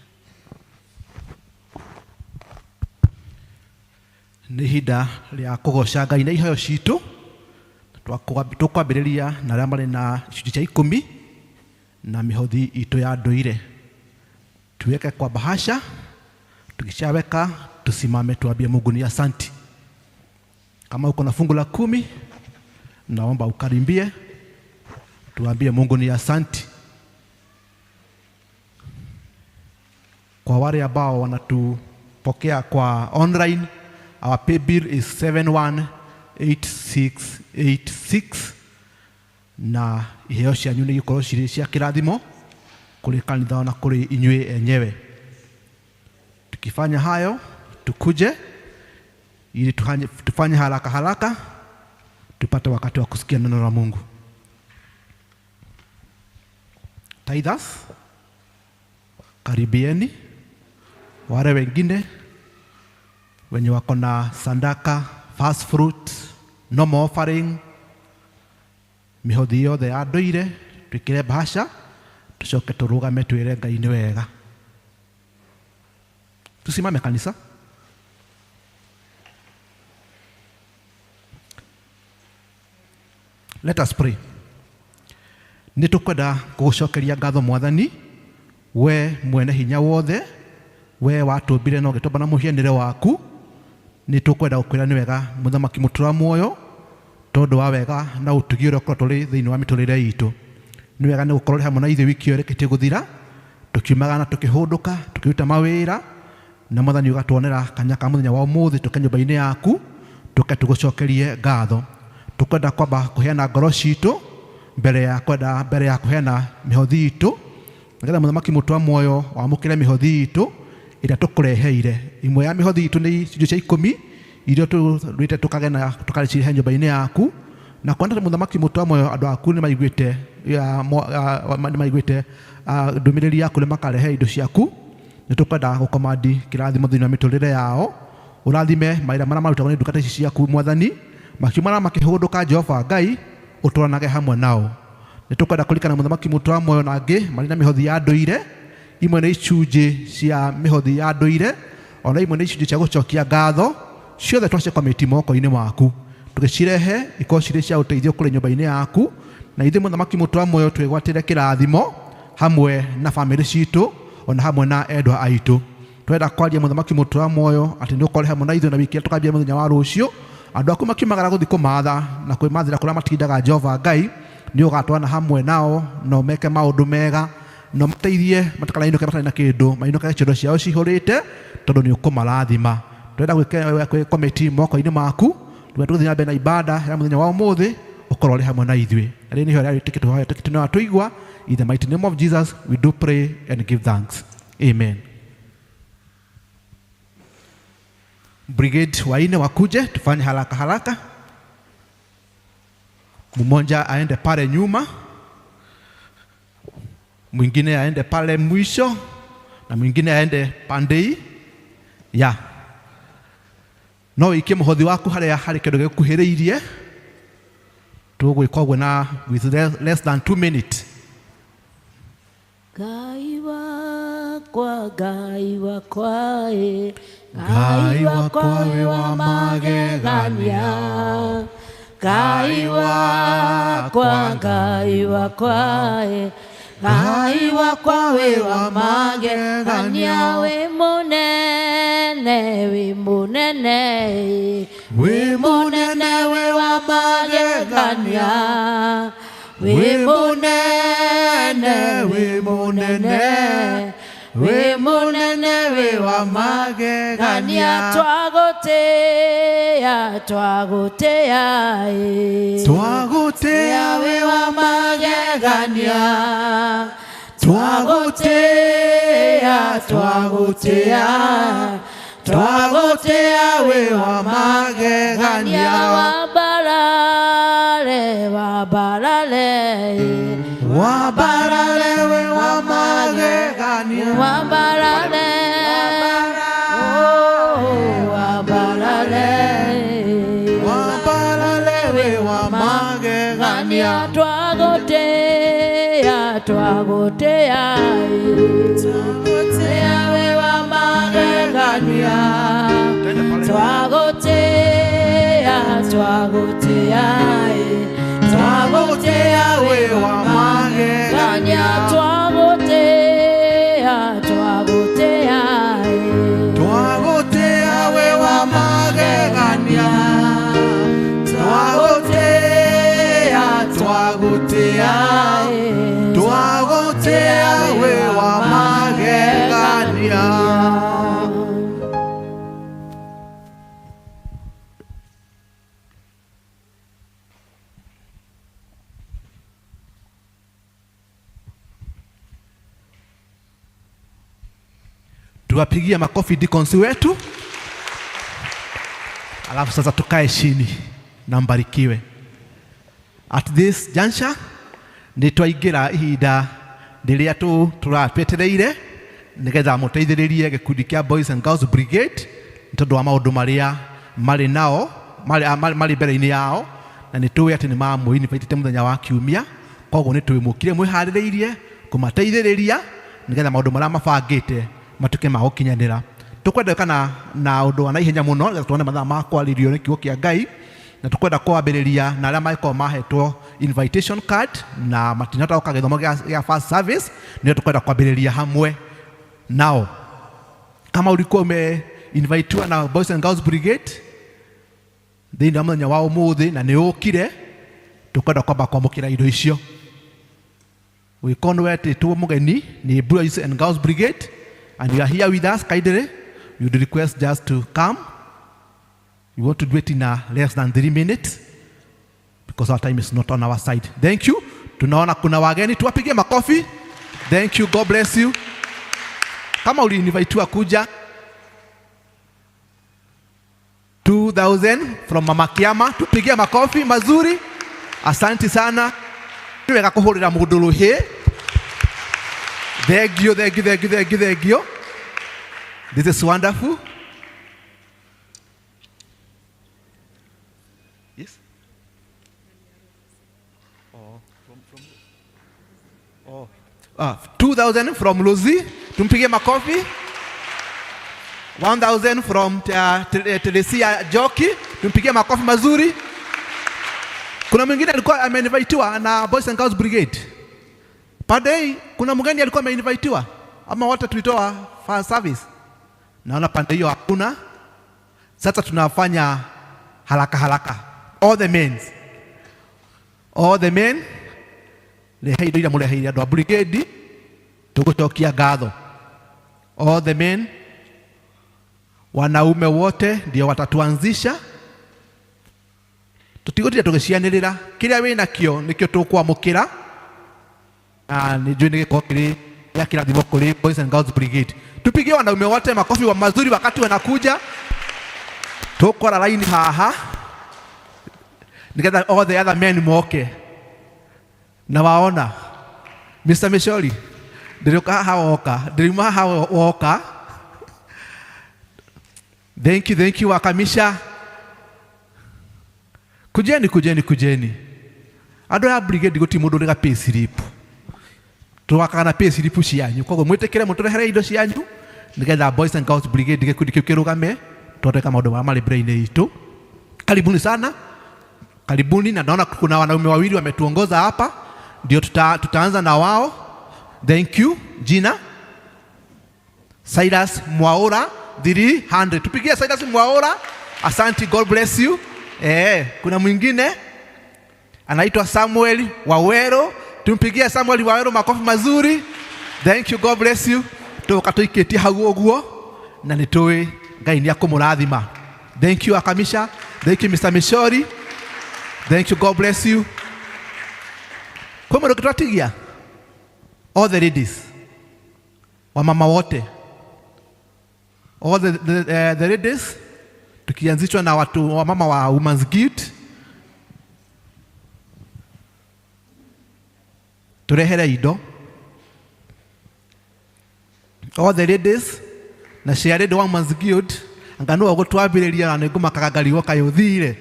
Nĩ ihinda rĩa kũgoca Ngai na iheo citũ. Tũkwambĩrĩria na arĩa marĩ na gĩcunjĩ kĩa 10 na mĩhothi itũ ya ndũire. Tuweke kwa bahasha, tukishaweka tusimame tuambie Mungu ni asante. Kama uko na fungu la 10, naomba ukarimbie, tuambie Mungu ni asante. Kwa wale ambao wanatupokea kwa online, our pay bill is 718686 na iheo cianyu nĩ ikorwo cirĩ cia kĩrathimo kũrĩ kanitha na kũrĩ inyuĩ enyewe. Tukifanya hayo, tukuje ili tufanye haraka haraka tupate wakati wa kusikia neno la Mungu. Tithers, karibieni. Wale wengine wenye wako na sandaka, first fruit, normal offering, mihodhi yothe ya ndũire, twĩkĩre bahasha, tucoke tũrũgame twĩre Ngai nĩ wega. Tusimame kanisa. Let us pray. Nĩtũkwenda gũgũcokeria ngatho Mwathani, we mwene hinya wothe, we watũmbire na ũgĩtũmba na mũhianĩre waku. Nĩtũkwenda gũkwĩra nĩ wega mũthamaki mũtũra muoyo, tondũ wa wega na ũtugi ũrĩa ũkorwo tũrĩ thĩinĩ wa mĩtũrĩre itũ. Nĩ wega nĩ gũkorwo hamwe na ithuĩ wiki ĩyo ĩrĩkĩtie gũthira, tũkiumagana na tũkĩhũndũka, tũkĩruta mawĩra, na Mwathani ũgatuonera kanya ka mũthenya wa ũmũthĩ tũke nyũmba-inĩ yaku, tũke tũgũcokerie ngatho. Tũkwenda kwamba kũheana ngoro citũ mbere ya kũheana mĩhothi itũ, nĩgetha mũthamaki mũtũra muoyo wamũkĩre mĩhothi itũ ĩrĩa tũkũreheire. Imwe ya mĩhothi itũ nĩ icunjĩ cia 10 iria tũrĩte tũkagena tũkarĩcihe nyũmba-inĩ yaku, na kuona mũthamaki mũtũra muoyo andũ aku nĩ maiguĩte ndũmĩrĩri yaku nĩ makarehe indo ciaku. Nĩtũkwenda gũkomandi kĩrathimo thĩinĩ wa mĩtũrĩre yao, ũrathime mawĩra marĩa marutagwo nĩ ndungata ici ciaku Mwathani, makiumana makĩhũndũka Jehova Ngai, ũtũranage hamwe nao. Nĩtũkwenda kũririkana mũthamaki mũtũra muoyo na angĩ marĩ na mĩhothi ya ndũire, imwe nĩ icunjĩ cia mĩhothi ya ndũire, ona imwe nĩ icunjĩ cia gũcokia ngatho, ciothe twacikũmĩti moko-inĩ maku, tũgĩcirehe ikorwo cirĩ cia ũteithio kũrĩ nyũmba-inĩ yaku, na ithuĩ mũthamaki mũtũra muoyo twĩgwatĩre kĩrathimo hamwe na family citu ona hamwe na endwa aitu twenda kwaria muthamaki mutura moyo ati ndu kore hamwe na ithu na wiki tukambia muthenya wa rucio andu aku makimagara guthi kumatha na kwimathira kuria matindaga Jehova Ngai ni ugatwana hamwe nao no meke maundu mega no mateithie matakarainoke matari na kindu mainuke cindo ciao cihurite tondu ni ukumarathima twenda gwike committee moko-ini maku tuthia mbere na ibada ya muthenya wa umuthi ukorwo ri hamwe na ithui ari ni hore tikitu na tuigwa. In the mighty name of Jesus we do pray and give thanks, amen. Brigade waine wakuje tufanye haraka haraka, mmoja aende pale nyuma, mwingine aende pale mwisho na mwingine aende pande ya no ikie muhothi waku haria hari kindu gikuhiriirie tugwika ũguo na with less than 2 minutes. Ngai wakwa, Ngai wakwa, Ngai wakwa we wa magegania, Ngai wakwa, Ngai wakwa, Ngai wakwa we wa magegania, we munene, we munene, we munene we wa magegania, we munene, we munene, we munene we wa magegania, twagotea, twagotea, twagotea we wa magegania, twagotea, twagotea, twagotea we wa magegania, wabarale, wabarale, wabarale we wa magegania, wabarale, oh, wabarale, wabarale we wa magegania, twagotea, twagotea, twagotea we wa magegania, twagotea, twagotea, twagotea we wa magegania, twagotea, twagotea, twagotea we wa magegania, twagotea, twagotea, twagotea we wa magegania. Tuwapigia makofi deacons wetu, alafu sasa tukae chini na mbarikiwe. At this juncture nitwaingira ihinda riria turatwetereire nigetha muteithiririe gikundi kia Boys and Girls Brigade tondu wa maundu maria mari nao mari mbere-ini yao na nituwe ati ni mamuinvitite muthenya wa kiumia, koguo nitwimukire mwihaririirie kumateithiriria nigetha maundu maria mabangite matuke ma gukinyanira. Tukwenda kana na undu wa naihenya muno nigetha tuone mathaa ma kwaririo ni kiugo kia Ngai, na tukwenda kwambiriria na aria maiko mahetwo invitation card na matinata oka githomo gia first service nio tukwenda kwambiriria hamwe nao. Kama ulikuwa invitwa na Boys and Girls Brigade thiini wa muthenya wa umuthi na ni ukire, tukwenda kwamba kwamukira indo icio. Wikonwe ati tu mugeni ni Boys and Girls Brigade and you are here with us, kindly we would request just to come. We want to do it in less than 3 minutes because our time is not on our side. Thank you. Tunaona kuna wageni, tuwapigie makofi. Thank you, God bless you. Kama uliinvitiwa kuja 2000 from Mama Kiama, tupigie makofi mazuri. Asante sana. Niweka kuhurira mundu ruhi. Thank you, thank you, thank you, thank you, thank you. This is wonderful. Yes. 2,000 from Lucy. Tumpigie makofi. 1,000 from Teresia Joki. Tumpigie makofi mazuri. Kuna mwingine alikuwa ameinvitiwa na Boys and Girls Brigade. Pande hii kuna mgeni alikuwa ameinvitiwa ama wote tulitoa fire service? Naona pande hiyo hakuna. Sasa tunafanya haraka haraka. All the men leheire ira mureheire andu a brigade tugucokia ngatho. All the men, wanaume wote ndio watatuanzisha. Tutigutire tugicianirira kiria wina kio nikio tukwamukira. Ni juu nigiko kiri ya kila thimo kuri Boys and Girls Brigade. Tupigie wanaume wote makofi wa mazuri wakati wanakuja. Tukora line haha. Nigetha all the other men moke. Na waona Mr. Mishori ndiruka haoka ndirima haoka. Thank you wakamisha. Kujeni andu ya brigade guti mundu niga pay slip tuwakana pay slip cianyu koguo mwitikire muturehere indo cianyu nigetha Boys and Girls Brigade gikundi kiu kirugame twateka maundu mari brain itu. Karibuni sana, karibuni. Na naona kuna wanaume wawili wametuongoza hapa, ndio tutaanza na wao. Thank you. Jina Silas Mwaura 300. Tupigie Silas Mwaura. Asante, God bless you. Kuna mwingine anaitwa Samuel Wawero. Tumpigie Samuel Wawero makofi mazuri. Thank you, God bless you. Tukatuiketia hau uguo na nitoe Ngai ni akumurathima. Thank you Akamisha. Thank you Mr. Mishori. Thank you, God bless you. Kwa mero kitatigia all the ladies, wamama wote, all the ladies, tukianzishwa na watu wamama wa Women's Guild. Turehere ido all the ladies na share wa Women's Guild angano gutwambiriria na nguma kagagariwo kayuthire.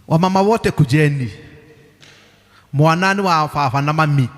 Wamama wote kujeni, mwanani wa baba na mami.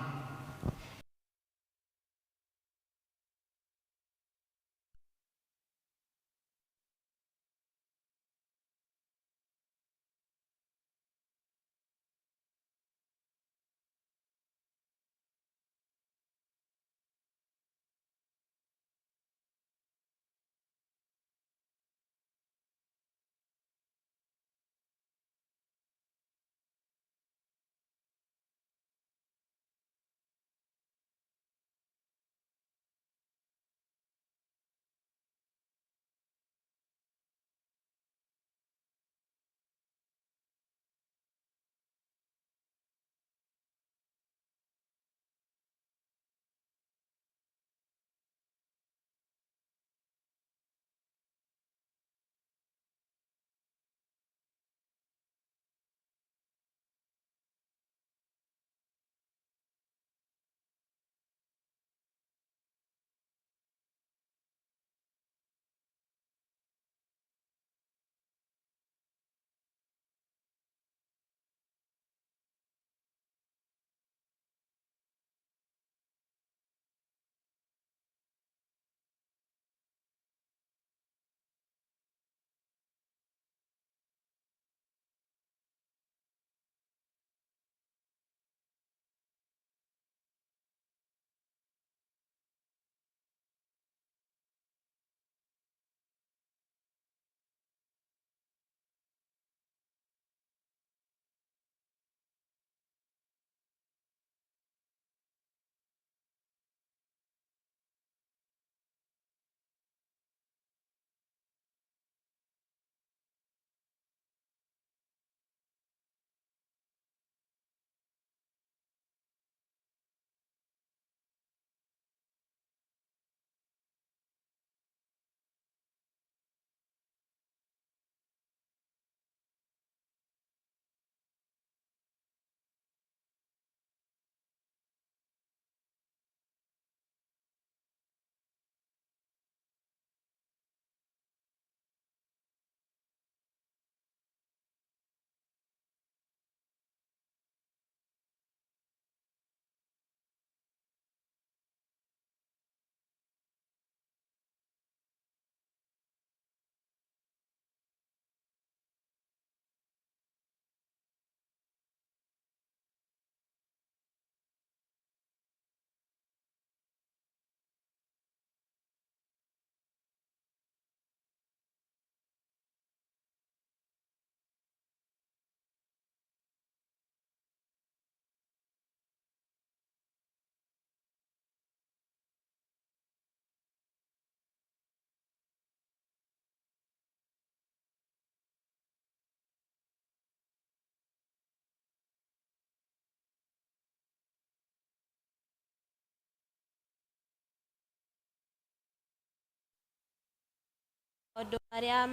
maũndũ marĩa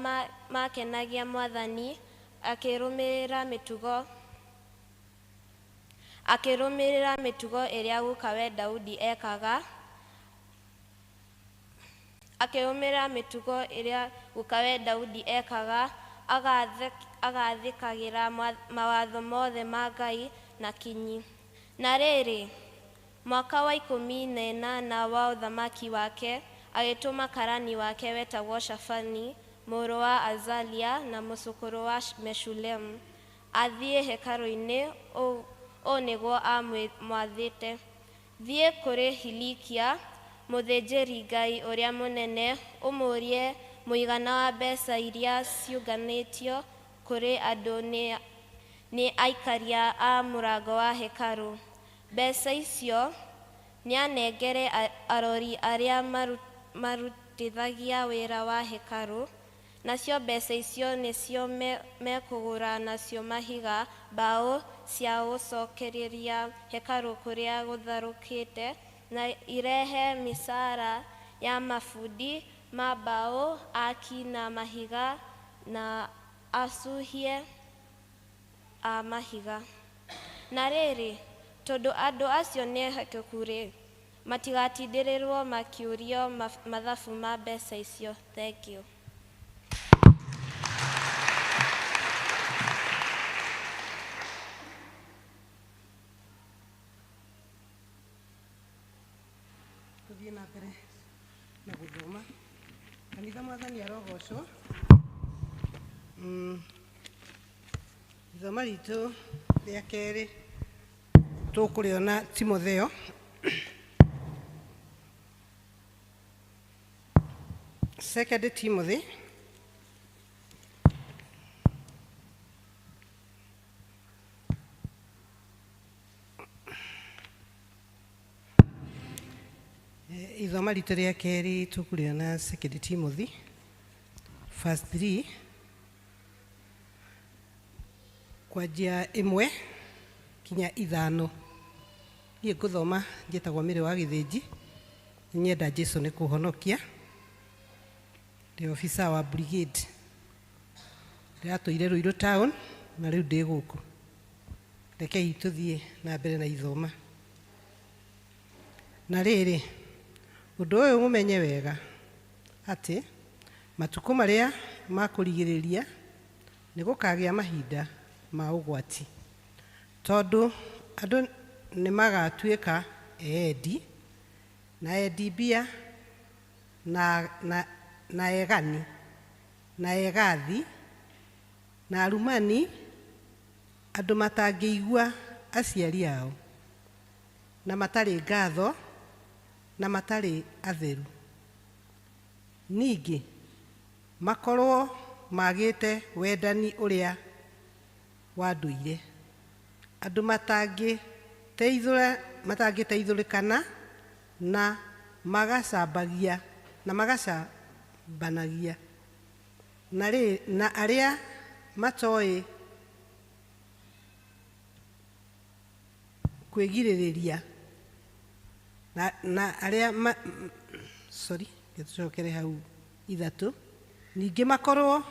makenagia Mwathani, akĩrũmĩrĩra mĩtugo ĩrĩa gukawe Daudi ekaga, agathĩkagĩra mawatho mothe ma Ngai na kinyi. Na rĩrĩ, mwaka wa 18 wa ũthamaki wake, agĩtũma karani wake wetagwo Shafani, mũrũ wa Azalia na mũcũkũrũ wa Meshulemu, athiĩ hekarũ-inĩ, ũũ nĩguo amwathĩte: thiĩ kũrĩ Hilikia, mũthĩnjĩri Ngai ũrĩa mũnene, ũmũrie mũigana wa mbeca iria ciũnganĩtio kũrĩ andũ nĩ aikaria a mũrango wa hekarũ. Mbeca icio nĩanengere arori arĩa marutithagia wĩra wa hekarũ, nacio mbeca icio nĩcio mekũgũra nacio mahiga, mbaũ cia gũcokereria hekarũ kũrĩa gũtharũkĩte, na irehe mĩcara ya mabundi ma mbaũ, aki na mahiga na acuhie a mahiga. Na rĩrĩ, tondũ andũ acio nĩ ehokeku-rĩ, matigatindĩrĩrwo makĩũrio mathabu ma mbeca icio. Thank you. Tũthiĩ na mbere na gũthoma. Kanitha Mwathani arogocwo. Ithomo ritũ rĩa kerĩ tũkũrĩona Timotheo, Second Timothy ithomo ritũ rĩa kerĩ tũkũrĩona Second Timothy verse 3 kwanjia 1 kinya 5. Niĩ ngũthoma njĩtagwo Mĩrĩ wa Gĩthĩnji, nyenda Jesũ nĩ kũhonokia, ndĩ ofisa wa brigade, ndĩratũire Ruiru town na rĩu ndĩ gũkũ. Rekei tũthiĩ na mbere na ithoma. Na rĩrĩ, ũndũ ũyũ mũmenye wega atĩ matukũ marĩa makũrigĩrĩria nĩ gũkagĩa mahinda ma ũgwati, tondũ andũ nĩ magatuĩka endi na endi mbia na egani na egathi na arumani, andũ matangĩigua aciari ao, na matarĩ ngatho na matarĩ atheru. Ningĩ makorwo magĩte wendani ũrĩa wa ndũire, andũ matangĩteithũrĩkana na magacambanagia na arĩa matoĩ kwĩgirĩrĩria na arĩa gĩtũcokere hau 3. Ningĩ makorwo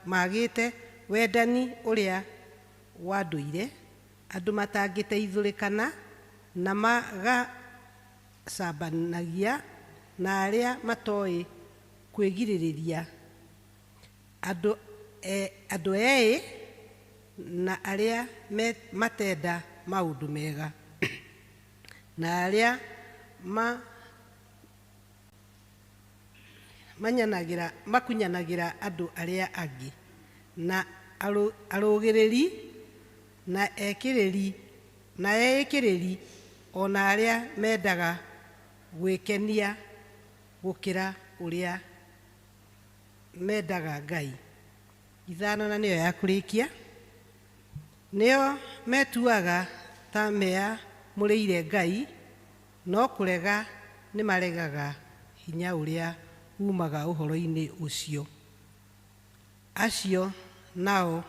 magĩte wendani ũrĩa wa ndũire, andũ matangĩteithũrĩkana na magacambanagia na arĩa matoĩ kwĩgirĩrĩria, andũ ethĩ na arĩa matenda maũndũ mega, na arĩa makunyanagĩra andũ arĩa angĩ, na arũgĩrĩri na eĩkĩrĩri, ona arĩa mendaga gwĩkenia gũkĩra ũrĩa mendaga Ngai. 5 na nĩyo ya kũrĩkia. Nĩo metuaga ta meamũrĩire Ngai, no kũrega nĩ maregaga hinya ũrĩa umaga ũhoro-inĩ ũcio. Acio nao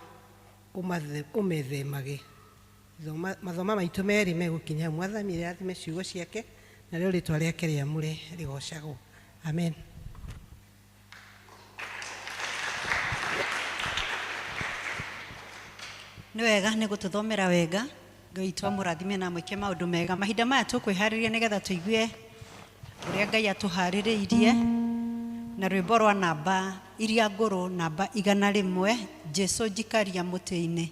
ũmethemage. Mathoma maitũ merĩ megũkinya Mwathani rathime ciugo ciake, na rĩo rĩtwa rĩake rĩamũre rĩgocagwo. Amen. nĩ wega nĩ gũtũthomera wega Ngai twamũrathime na mwĩke maũndũ mega mahinda maya tũkwĩharĩria nĩgetha tũigue ũrĩa Ngai atũharĩrĩirie na rwĩmbo rwa namba iria ngũrũ namba 100 Jesũ njikaria mũtĩ-inĩ.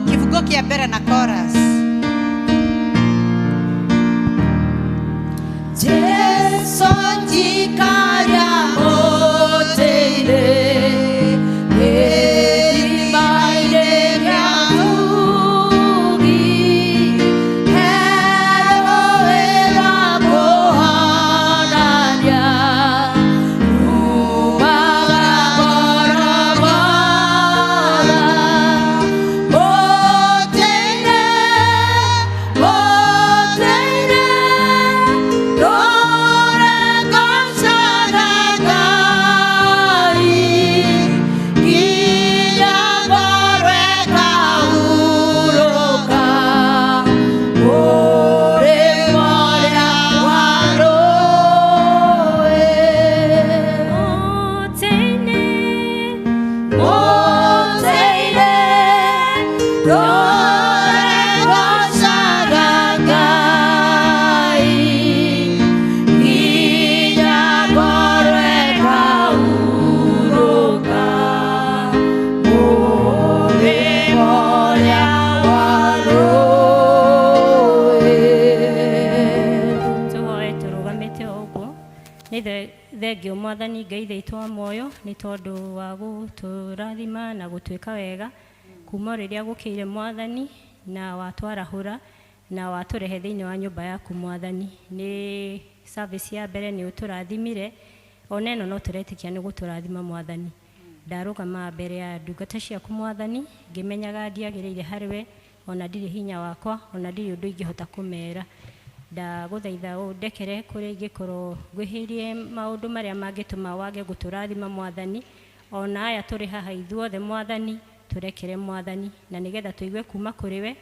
Kifungo kia mbere na chorus. Jesũ njikaria mũtĩ-inĩ Thengio Mwathani Ngai thĩitwo muoyo nĩ tondũ wa gũtũrathima na gũtwĩka wega kuma rĩrĩa gũkĩire Mwathani na watwarahũra na watũrehe thĩinĩ wa nyũmba yaku Mwathani. Nĩ service ya mbere nĩ ũtũrathimire ona ĩno no tũretĩkia nĩ gũtũrathima Mwathani. Ndarũgama mbere ya ndungata ciaku Mwathani ngĩmenyaga ndiagĩrĩire harĩwe ona ndirĩ hinya wakwa ona ndirĩ ũndũ ingĩhota kũmera. Ndagũthaitha ũndekere kũrĩa ingĩkorwo ngwĩhĩirie maũndũ marĩa mangĩtũma wage gũtũrathima Mwathani. Ona aya tũrĩ haha ithuothe Mwathani tũrekere Mwathani na nĩgetha tũigue kuma kũrĩ we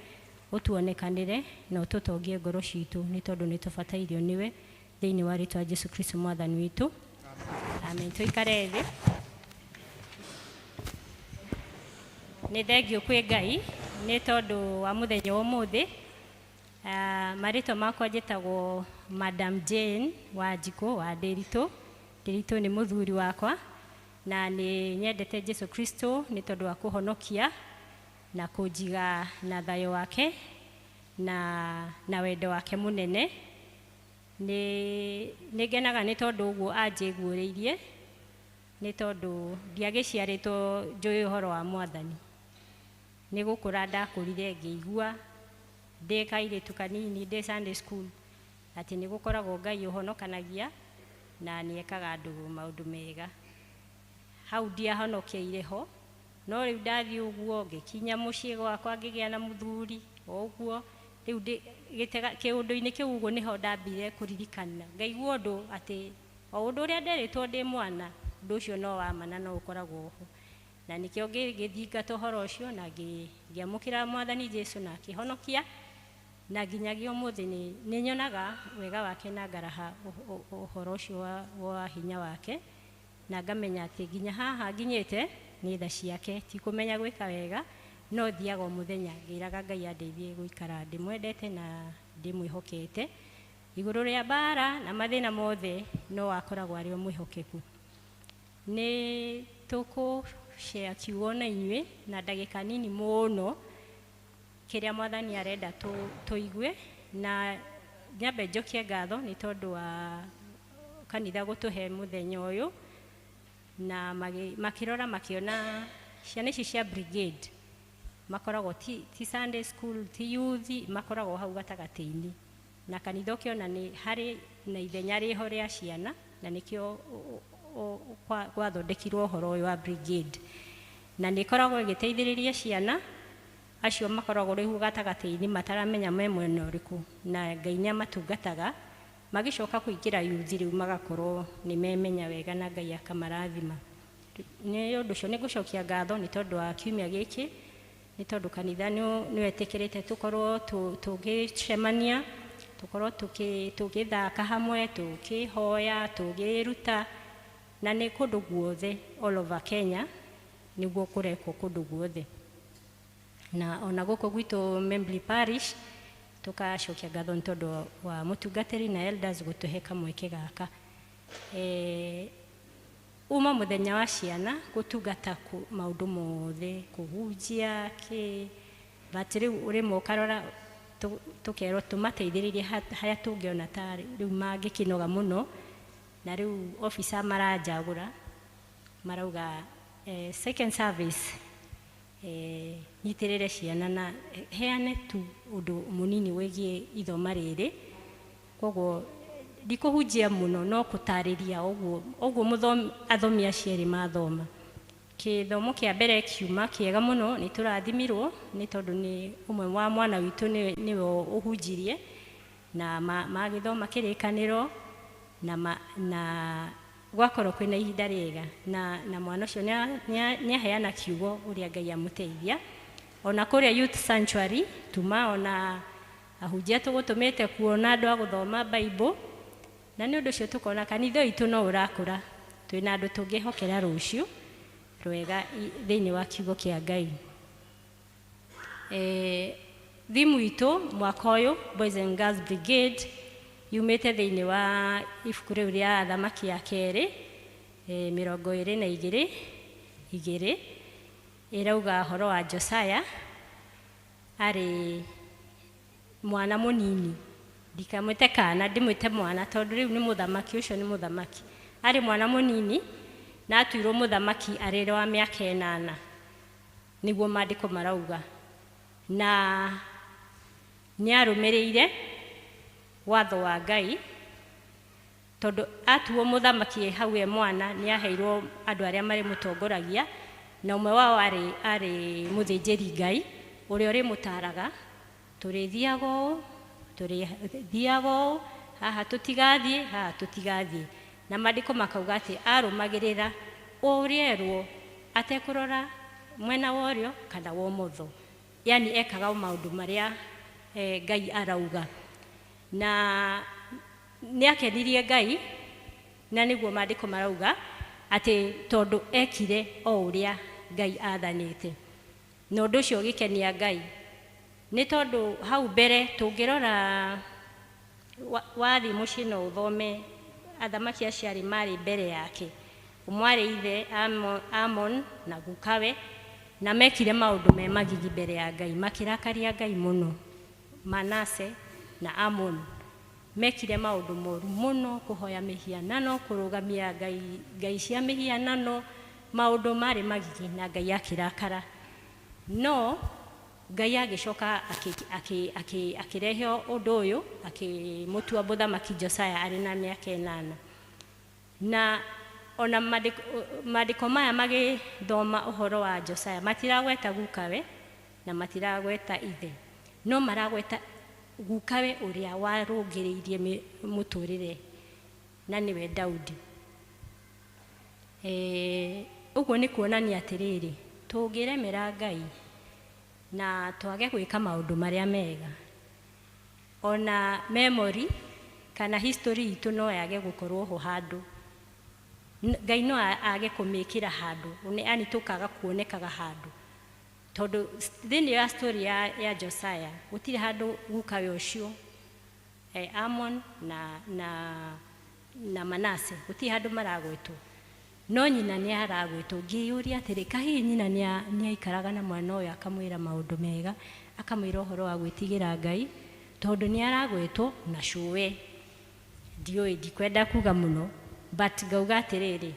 ũtuonekanĩre na ũtũtongie ngoro citũ nĩ tondũ nĩ tũbatairio nĩwe thĩinĩ wa rĩtwa Jesũ Kristo Mwathani witũ. Amen. Tũikare thĩ. Nĩ thengio kwĩ Ngai nĩ tondũ wa mũthenya wa ũmũthĩ. Marĩtwa makwa njĩtagwo Madam Jane Wanjikũ wa Ndĩritũ. Ndĩritũ nĩ mũthuri wakwa na nĩ nyendete Jesũ Kristo nĩ tondũ wa kũhonokia na kũnjiga na thayũ wake na wendo wake mũnene. Nĩ ngenaga nĩ tondũ ũguo anjĩguũrĩirie nĩ tondũ ndiagĩciarĩtwo njũĩ ũhoro wa Mwathani. Nĩ gũkũra ndakũrire ngĩigua ndĩ kairĩtu kanini ndĩ Sunday school atĩ nĩ gũkoragwo Ngai ũhonokanagia na nĩ ekaga andũ maũndũ mega. Hau ndiahonokeire ho no rĩu ndathiĩ ũguo ngĩkinya mũciĩ gwakwa ngĩgĩa na mũthuri o ũguo rĩu kĩũndũ-inĩ kĩu ũguo nĩho ndambire kũririkana ngaigua ũndũ atĩ o ũndũ ũrĩa nderĩtwo ndĩ mwana ũndũ ũcio no wamana no ũkoragwo ho. Na nĩkĩo ngĩthingata ũhoro ũcio na ngĩamũkĩra Mwathani Jesũ na akĩhonokia na nginyagia ũmũthĩ nĩ nyonaga wega wake na ngaraha ũhoro ũcio wa hinya wake na ngamenya atĩ nginya haha nginyĩte nĩ tha ciake ti kũmenya gwĩka wega no thiaga o mũthenya ngĩraga Ngai andeithie gũikara ndĩmwendete na ndĩmwĩhokete igũrũ rĩa mbara na mathĩna mothe no akoragwo arĩ o mwĩhokeku. Nĩ share kiugo na inyuĩ na ndagĩka nini mũno kĩrĩa Mwathani arenda tũigue na nyambe njokie ngatho nĩ tondũ wa kanitha gũtũhe mũthenya ũyũ na makĩrora makĩona ciana ici cia brigade makoragwo ti Sunday school ti youth makoragwo hau gatagatĩ-inĩ na kanitha ũkĩona nĩ harĩ na ithenya rĩho rĩa ciana na nĩkĩo gwathondekirwo ũhoro ũyũ wa brigade na nĩ ĩkoragwo ĩgĩteithĩrĩria ciana acio makoragwo rĩu gatagatĩ-inĩ mataramenya me mwena ũrĩkũ na Ngai nĩ amatungataga magĩcoka kũingĩra youth rĩu magakorwo nĩ memenya wega na Ngai akamarathima. Nĩ ũndũ ũcio nĩ ngũcokia ngatho nĩ tondũ wa kiumia gĩkĩ nĩ tondũ kanitha nĩ wetĩkĩrĩte tũkorwo tũgĩcemania tũkorwo tũgĩthaka hamwe tũkĩhoya tũgĩruta na nĩ kũndũ guothe all over Kenya nĩguo kũrekwo kũndũ guothe. Na ona gũkũ gwitũ Membley Parish tukacokia ngatho nĩ tondũ wa mũtungatĩri na elders gũtũhe kamweke gaka. Uma mũthenya wa ciana gũtungata maũndũ mothe, kũhunjia but rĩu ũrĩmwe ũkarora tũkerwo tũmateithĩrĩrie harĩa tũngĩona ta rĩu mangĩkĩnoga mũno, na rĩu officer maranjagũra marauga second service nyitĩrĩre ciana na heane tu ũndũ mũnini wĩgiĩ ithoma rĩrĩ. Koguo ndikũhunjia mũno, no kũtarĩria ũguo athomi acio erĩ mathoma. Gĩthomo kĩa mbere kiuma kĩega mũno, nĩ tũrathimirwo nĩ tondũ nĩ ũmwe wa mwana witũ nĩwe ũhunjirie na magĩthoma kĩrĩkanĩro na gwakorwo kwĩna ihinda rĩega na mwana ũcio nĩaheana kiugo ũrĩa Ngai amũteithia. Ona kũrĩa youth sanctuary tuma ona ahunjia tũgũtũmĩte kuona andũ a gũthoma Bible, na nĩ ũndũ ũcio tũkona kanitha witũ no ũrakũra, twĩna andũ tũngĩhokera rũciũ rwega thĩinĩ wa kiugo kĩa Ngai. Thimu itũ mwaka ũyũ Boys and Girls Brigade yumĩte thĩinĩ wa ibuku rĩu rĩa athamaki ya kerĩ 22 ĩrauga ũhoro wa Josiah arĩ mwana mũnini, ndikamwĩte kana, ndĩmwĩte mwana tondũ rĩu nĩ mũthamaki, ũcio nĩ mũthamaki. Arĩ mwana mũnini na atuirwo mũthamaki arĩ wa mĩaka 8 nĩguo maandĩko marauga, na nĩarũmĩrĩire watho wa Ngai tondũ atuo mũthamaki hau e mwana nĩaheirwo andũ arĩa marĩ mũtongoragia, na ũmwe wao arĩ mũthĩnjĩri Ngai ũrĩa ũrĩ mũtaraga, tũrĩthiaga ũũ, haha tũtigathiĩ, na maandĩko makauga atĩ arũmagĩrĩra ũrĩa erwo atekũrora mwena wa ũrĩo kana wa ũmotho, yani ekaga maũndũ marĩa Ngai arauga, na nĩakenirie Ngai, na nĩguo maandĩko marauga atĩ tondũ ekire o ũrĩa Ngai athanĩte, na ũndũ ũcio ũgĩkenia Ngai nĩ tondũ hau mbere tũngĩrora wathiĩ mũciĩ no ũthome athamaki acio arĩ marĩ mbere yake, ũmwe arĩ ithe Amon na gukawe, na mekire maũndũ me magigi mbere ya Ngai, makĩrakaria Ngai mũno. Manase na Amon mekire maũndũ moru mũno, kũhoya mĩhianano, kũrũgamia ngai cia mĩhianano, maũndũ marĩ magigi na Ngai akĩrakara. No Ngai agĩcoka akĩrehe ũndũ ũyũ, akĩmũtua mũthamaki Josiah arĩ na mĩaka 8, na ona maandĩko maya magĩthoma ũhoro wa Josiah matiragweta gukawe na matiragweta ithe, no maragweta gukawe ũrĩa warũngĩrĩirie mũtũrĩre, na nĩwe Daudi. Ũguo nĩ kuonania atĩrĩrĩ, tũngĩremera Ngai na twage gwĩka maũndũ marĩa mega, ona memory kana history itũ no yage gũkorwo ho handũ, Ngai no age kũmĩkĩra handũ, yani tũkaga kuonekaga handũ, tondũ thĩinĩ wa story ya Josiah gũtirĩ handũ gukawe ũcio Amon na Manase gũtirĩ handũ maragwetwo, no nyina nĩ aragwetwo. Ngĩyũria atĩrĩ, kahihi nyina nĩaikaraga na mwana ũyũ akamwĩra maũndũ mega, akamwĩra ũhoro wa gwĩtigĩra Ngai, tondũ nĩ aragwetwo na cũwe. Ndiũĩ, ndikwenda kuga mũno, but ngauga atĩrĩrĩ,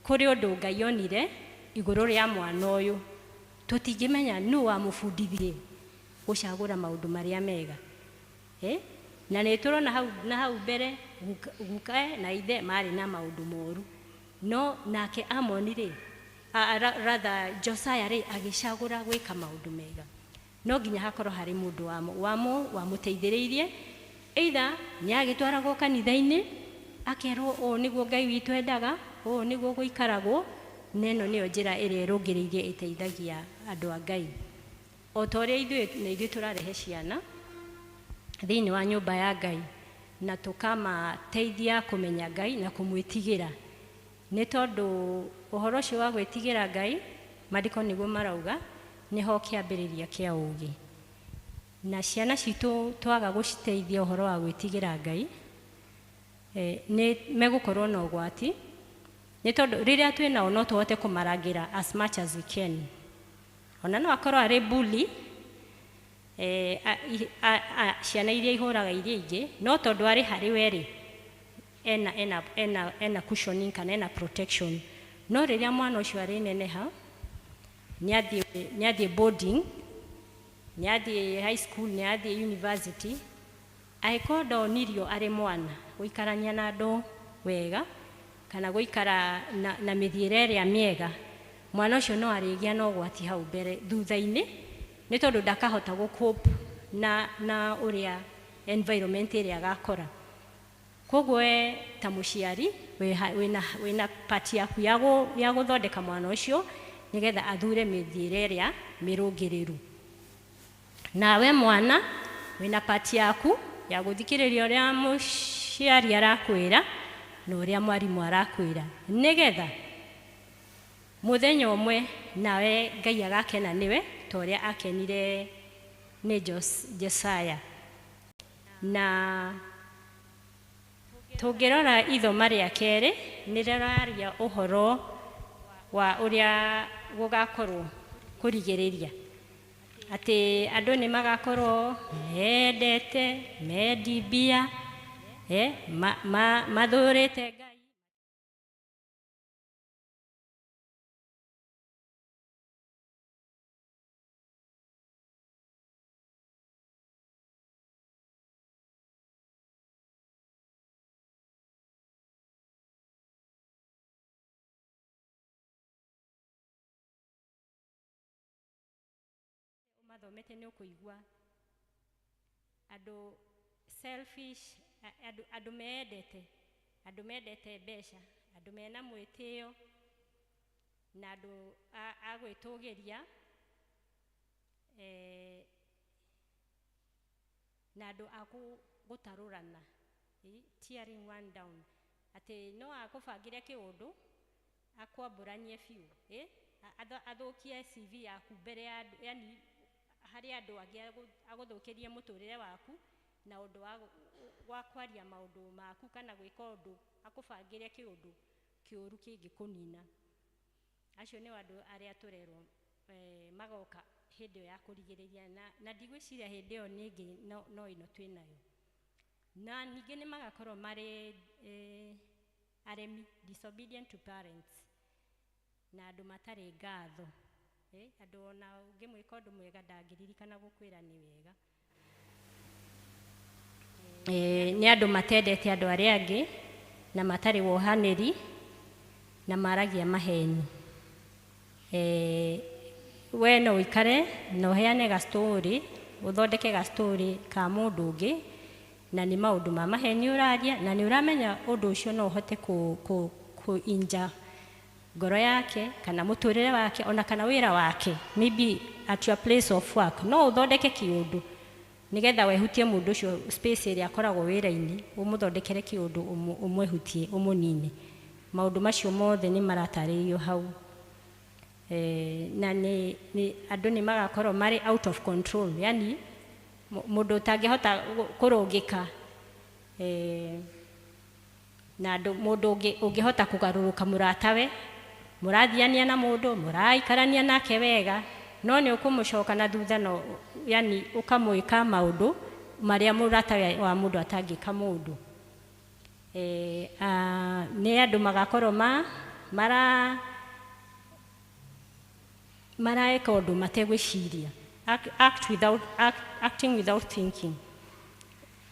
kũrĩ ũndũ Ngai onire igũrũ rĩa mwana ũyũ, tũtingĩmenya nũ wamũbundithirie gũcagũra maũndũ marĩa mega. Na nĩ tũrona hau mbere gukae na ithe marĩ na maũndũ moru, no nake Amoni rather Josiah agĩcagũra gwĩka maũndũ mega. No nginya hakorwo harĩ mũndũ wamũteithĩrĩirie, either nĩagĩtwaragwo kanitha-inĩ akerwo ũũ nĩguo Ngai witũ endaga, ũũ nĩguo gũikaragwo, na ĩno nĩyo njĩra ĩrĩa ĩrũngĩrĩirie ĩteithagia andũ a Ngai. O ta ũrĩa ithuĩ tũrarehe ciana thĩinĩ wa nyũmba ya Ngai, na tukamateithia kumenya Ngai na kumwitigira. Nĩ tondũ ũhoro ũcio wa gwĩtigĩra Ngai maandĩko nĩguo marauga nĩho kĩambĩrĩria kĩa ũũgĩ. Na ciana citũ twaga gũciteithia ũhoro wa gwĩtigĩra Ngai nĩ megũkorwo na ũgwati, nĩ tondũ rĩrĩa twĩnao no tũhote kũmarangĩra as much as we can. Ona no akorwo arĩ bully ciana iria ihũraga iria ingĩ, no tondũ arĩ harĩ we ena cushioning kana ena protection. No rĩrĩa mwana ũcio arĩ neneha, nĩathiĩ boarding, nĩathiĩ high school, nĩathiĩ university, angĩkorwo ndonirio arĩ mwana gũikarania na andũ wega kana gũikara na mĩthiĩre ĩrĩa mĩega, mwana ũcio no arĩgĩa na ũgwati hau mbere thutha-inĩ, nĩ tondũ ndakahota gũ-cope na ũrĩa environment ĩrĩa agakora. Koguo ta mũciari wĩna part yaku ya gũthondeka mwana ũcio nĩgetha athure mĩthiĩre ĩrĩa mĩrũngĩrĩru. Nawe mwana wĩna part yaku ya gũthikĩrĩria ũrĩa mũciari arakwĩra na ũrĩa mwarimũ arakwĩra, nĩgetha mũthenya ũmwe nawe Ngai agakena nĩwe ta ũrĩa akenire nĩ Jesaya. Na tũngĩrora ithoma rĩa kerĩ nĩrĩraria ũhoro wa ũrĩa gũgakorwo kũrigĩrĩria atĩ andũ nĩ magakorwo mendete, mendibia, mathũrĩte Ngai. Mathomete nĩ ũkũigua andũ selfish, andũ mendete mbeca, andũ mena mwĩtĩo na andũ a gwĩtũgĩria na andũ a gũtarũrana, tearing one down, atĩ no agũbangĩre kĩũndũ akwambũranie biũ, athũkie CV yaku mbere ya andũ, yani harĩ andũ angĩ agũthũkĩrie mũtũrĩre waku na ũndũ wa kwaria maũndũ maku kana gwĩka ũndũ akũbangĩre kĩũndũ kĩũru kĩngĩkũnina. Acio nĩ andũ arĩa tũrerwo magoka hĩndĩ ĩyo ya kũrigĩrĩria, na ndigwĩciria hĩndĩ ĩyo nĩngĩ no ĩno twĩnayo. Na ningĩ nĩ magakorwo marĩ aremi, disobedient to parents, na andũ matarĩ ngatho. Andũ ona ũngĩmwĩka ũndũ mwega ndangĩririkana gũkwĩra nĩ wega. Nĩ andũ matendete andũ arĩa angĩ na matarĩ wohanĩri na maragia maheni. We no ũikare na ũheane ga-story, ũthondeke ga-story ka mũndũ ũngĩ na nĩ maũndũ ma maheni ũraria, na nĩ ũramenya ũndũ ũcio no ũhote kũinja ngoro yake kana mũtũrĩre wake ona kana wĩra wake, maybe at your place of work. No ũthondeke kĩũndũ nĩgetha wehutie mũndũ ũcio space ĩrĩa akoragwo wĩra-inĩ, ũmũthondekere kĩũndũ, ũmwehutie, ũmũnine. Maũndũ macio mothe nĩ maratarĩrio hau. Na andũ nĩ magakorwo marĩ out of control, yani mũndũ ũtangĩhota kũrũngĩka, na mũndũ ũngĩhota kũgarũrũka mũratawe, mũrathiania na mũndũ, mũraikarania nake wega, no nĩ ũkũmũcoka na thutha, no yani ũkamwĩka maũndũ marĩa mũratawe wa mũndũ atangĩka mũndũ. Nĩ andũ magakorwo maraeka ũndũ mategwĩciria, acting without thinking.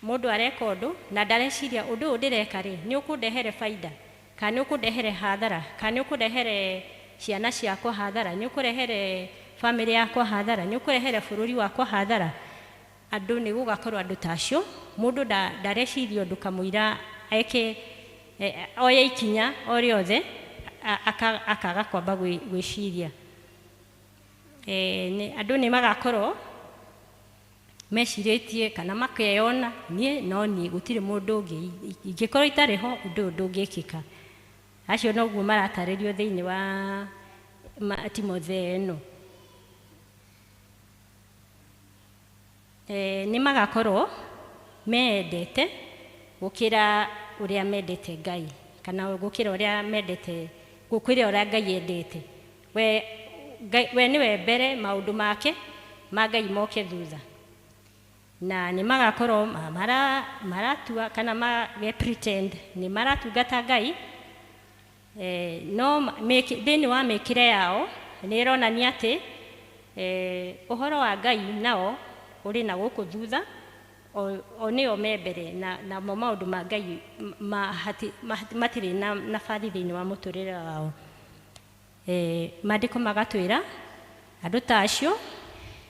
Mũndũ areka ũndũ na ndareciria ũndũ ũyũ ndĩreka rĩ, nĩ ũkũndehere baida, kana nĩ ũkũndehere hathara, kana nĩ ũkũndehere ciana ciakwa hathara, nĩ ũkũrehere family yakwa hathara, nĩ ũkũrehere bũrũri wakwa hathara. Andũ nĩ gũgakorwo andũ tacio, mũndũ ndareciria ũndũ kamũira eke oye ikinya o rĩothe akaga kwamba gwĩciria. Andũ nĩ magakorwo mecirĩtie kana makeyona niĩ no niĩ gũtirĩ mũndũ ũngĩ ingĩkorwo itarĩ ho ũndũ ndũngĩkĩka. Acio noguo maratarĩrio thĩinĩ wa Timotheo ĩno. Nĩ magakorwo mendete gũkĩra ũrĩa mendete Ngai, kana gũkĩra ũrĩa mendete gũkĩra ũrĩa Ngai endete. We nĩwe mbere, maũndũ make ma Ngai moke thutha. Na nĩ magakorwo maratua kana pretend nĩ maratungata Ngai, no thĩinĩ wa mĩkĩre yao nĩ ĩronania atĩ ũhoro wa Ngai nao ũrĩ na gũkũ thutha, o nĩo me mbere, na mo maũndũ ma Ngai matirĩ na nabathi thĩinĩ wa mũtũrĩre wao. Maandĩko magatwĩra andũ ta acio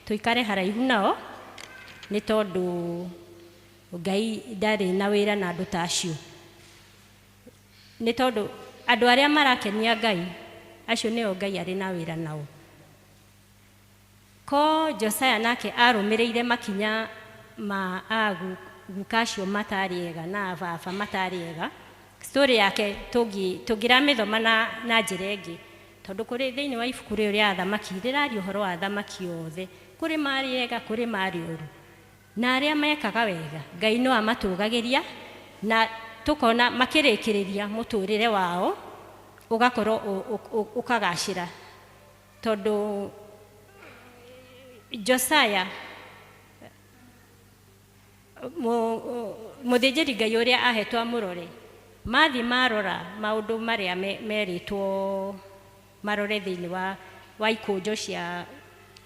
tũikare haraihu nao, nĩ tondũ Ngai ndarĩ na wĩra na andũ ta acio. Nĩ tondũ andũ arĩa marakenia Ngai, acio nĩo Ngai arĩ na wĩra nao. Ko Josiah nake arũmĩrĩire makinya ma guka acio matarĩ ega na baba matarĩ ega, story yake tũngĩramĩthoma na njĩra ĩngĩ, tondũ kũrĩ thĩinĩ wa ibuku rĩu rĩa athamaki rĩraria ũhoro wa athamaki othe, kũrĩ marĩ ega, kũrĩ marĩ ũru, na arĩa mekaga wega Ngai no amatũgagĩria, na tũkona makĩrĩkĩrĩria mũtũrĩre wao ũgakorwo ũkagacĩra. Tondũ Josiah mũthĩnjĩri Ngai ũrĩa ahetwo amũrore, mathi marora maũndũ marĩa merĩtwo marore thĩinĩ wa ikũnjo cia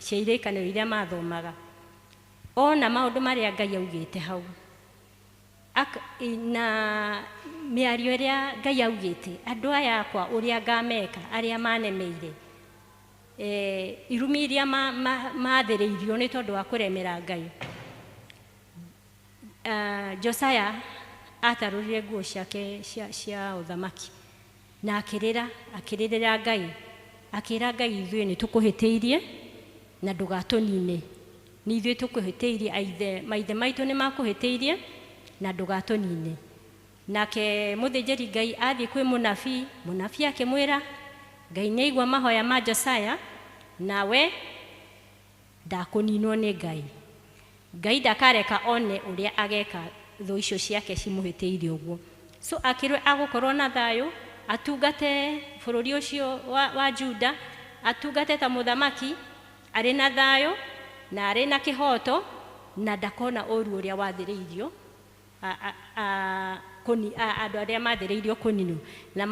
irĩkanĩro iria mathomaga, ona maũndũ marĩa Ngai augĩte hau, na mĩario ĩrĩa Ngai augĩte, andũ aya akwa ũrĩa ngameka arĩa manemeire, irumi iria mathĩrĩirio nĩ tondũ wa kũremera Ngai. Josiah atarũrire nguo ciake cia ũthamaki na akĩrĩrĩra Ngai, akĩra Ngai, ithuĩ nĩ tũkũhĩtĩirie na ndũgatũnine, nĩ ithuĩ tũkũhĩtĩirie, maithe maitũ nĩ makũhĩtĩirie na ndũgatũnine. Nake mũthĩnjĩri Ngai athiĩ kwĩ mũnabii akĩmwĩra Ngai nĩ aigua mahoya ma Josiah, nawe ndakũninwo nĩ Ngai. Ngai ndakareka one ũrĩa ageka thũ icio ciake cimũhĩtĩirie ũguo. So akĩrwe agũkorwo na thayũ, atungate bũrũri ũcio wa Juda, atungate ta mũthamaki arĩ na thayũ na arĩ na kĩhoto, na ndakona ũru ũrĩa wathĩrĩirio andũ arĩa mathĩrĩirio kũninwo. Na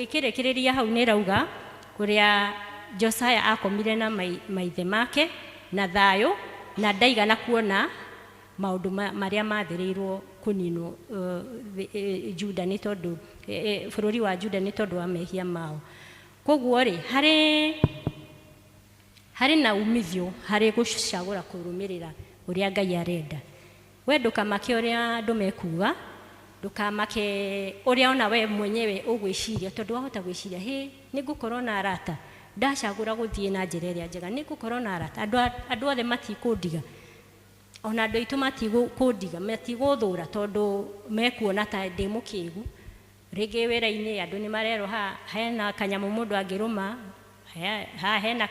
ĩkĩrĩkĩrĩria hau nĩ rauga ũrĩa Josiah akomire na maithe make na thayũ, na ndaigana kuona maũndũ marĩa mathĩrĩirwo kũninwo Juda nĩ tondũ bũrũri wa Juda nĩ tondũ wa mehia mao. Koguo rĩ, harĩ na umithio harĩ gũcagũra kũrũmĩrĩra ũrĩa Ngai arenda. We ndũkamake ũrĩa andũ mekuga, ndũkamake ũrĩa ona we mwenyewe ũgwĩciria, tondũ wahota gwĩciria nĩ ngũkorwo na arata, ndacagũra gũthiĩ na njĩra ĩrĩa njega, nĩ ngũkorwo na arata, andũ othe matikũndiga, ona andũ aitũ matikũndiga, matigũthũra tondũ mekuona ta ndĩ mũkĩgu. Rĩngĩ wĩra-inĩ andũ nĩ marerwo hena kanyamũ mũndũ angĩrũma, hena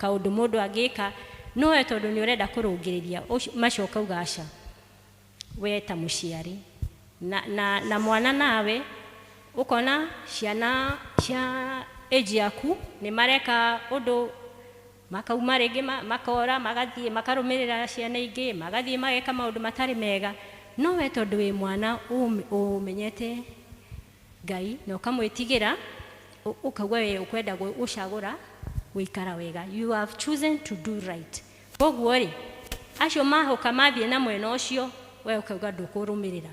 kaũndũ mũndũ angĩka, no we tondũ nĩ ũrenda kũrũngĩrĩria macio ukauga aca, we ta mũciari na mwana nawe ukona ciana cia age yaku nĩ mareka ũndũ, makauma rĩngĩ makora, magathiĩ makarũmĩrĩra ciana ingĩ, magathiĩ mageka maũndũ matarĩ mega, no we tondũ wĩ mwana ũmenyete Ngai na ũkamwĩtigĩra, ukauga we ukwenda gũcagũra gũikara wega. You have chosen to do right. Koguo rĩ, acio mahoka mathiĩ na mwena ũcio, we ukauga ndũkũrũmĩrĩra.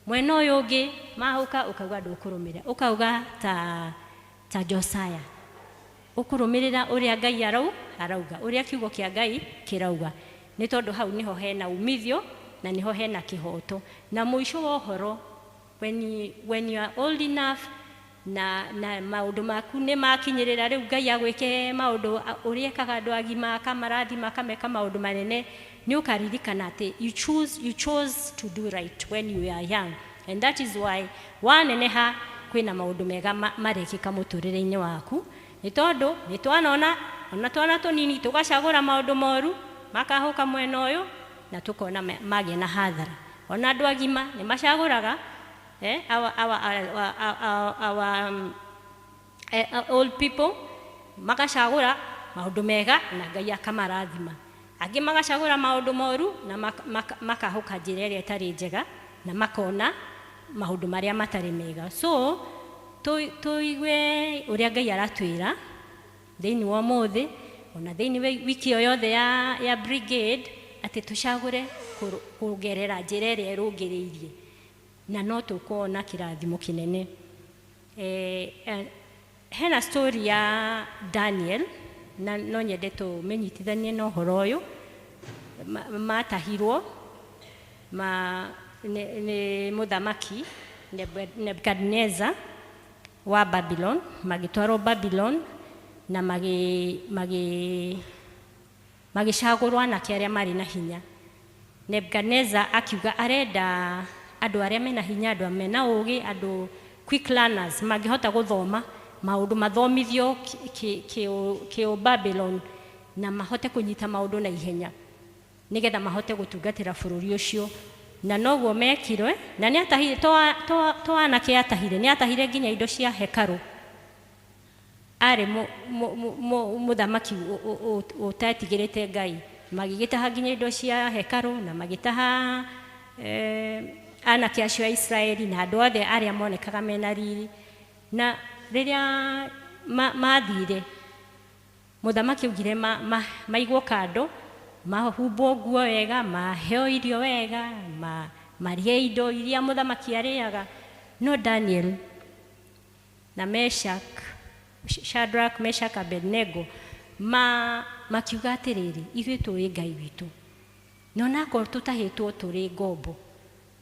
Mwena ũyũ ũngĩ mahoka ukauga ndũkũrũmĩrĩra, ukauga ta Josiah, ũkũrũmĩrĩra ũrĩa Ngai arauga, ũrĩa kiugo kĩa Ngai kĩrauga, nĩ tondũ hau niho hena umithio na niho hena kĩhoto. Na mũico wa ũhoro, when you are old enough na maũndũ maku nĩ makinyĩrĩra, rĩu Ngai agwĩke maũndũ ũrĩa ekaga andũ agima, akamarathima, akameka maũndũ manene, nĩ ũkaririkana atĩ you chose to do right when you are young, and that is why waneneha kwĩna maũndũ mega marekĩka mũtũrĩre-inĩ waku, nĩ tondũ nĩ twanona ona twana tũnini tũgacagũra maũndũ moru makahũka mwena ũyũ na tũkona magĩa na hathara. Ona andũ agima nĩ macagũraga old people magacagũra maũndũ mega na Ngai akamarathima. Angĩ magacagũra maũndũ moru na makahũka njĩra ĩrĩa ĩtarĩ njega na makona maũndũ marĩa matarĩ mega. So tũigue ũrĩa Ngai aratwĩra thĩinĩ wa ũmũthĩ, ona thĩinĩ wa wiki yothe ya brigade, atĩ tũcagũre kũgerera njĩra ĩrĩa ĩrũngĩrĩirie na no tũkuona kĩrathimo kĩnene. Hena story ya Daniel na no nyende tũmĩnyitithanie na ũhoro ũyũ. Matahirwo nĩ mũthamaki Nebukadnezar wa Babylon, magĩtwarwo Babylon na magĩcagũrwo anake arĩa marĩ na hinya. Nebukadnezar akiuga arenda andũ arĩa mena hinya, andũ mena ũũgĩ, andũ quick learners mangĩhota gũthoma maũndũ mathomithio kĩ Babylon na mahote kũnyita maũndũ na ihenya nĩgetha mahote gũtungatĩra bũrũri ũcio. Na noguo mekirwe, na nĩ atahire to anake atahire, nĩ atahire nginya indo cia hekarũ. Arĩ mũthamaki ũtetigĩrĩte Ngai, magĩgĩtaha nginya indo cia hekarũ na magĩtaha anake acio a Israeli na andũ othe arĩa monekaga mena riri. Na rĩrĩa mathire, mũthamaki augire maigwo kando, mahumbwo nguo wega, maheo irio wega, marĩe indo iria mũthamaki arĩaga. No Daniel na Shadrach, Meshach, Abednego makiuga atĩrĩrĩ, ithuĩ tũĩ Ngai witũ, na onakorwo tũtahĩtwo tũrĩ ngombo,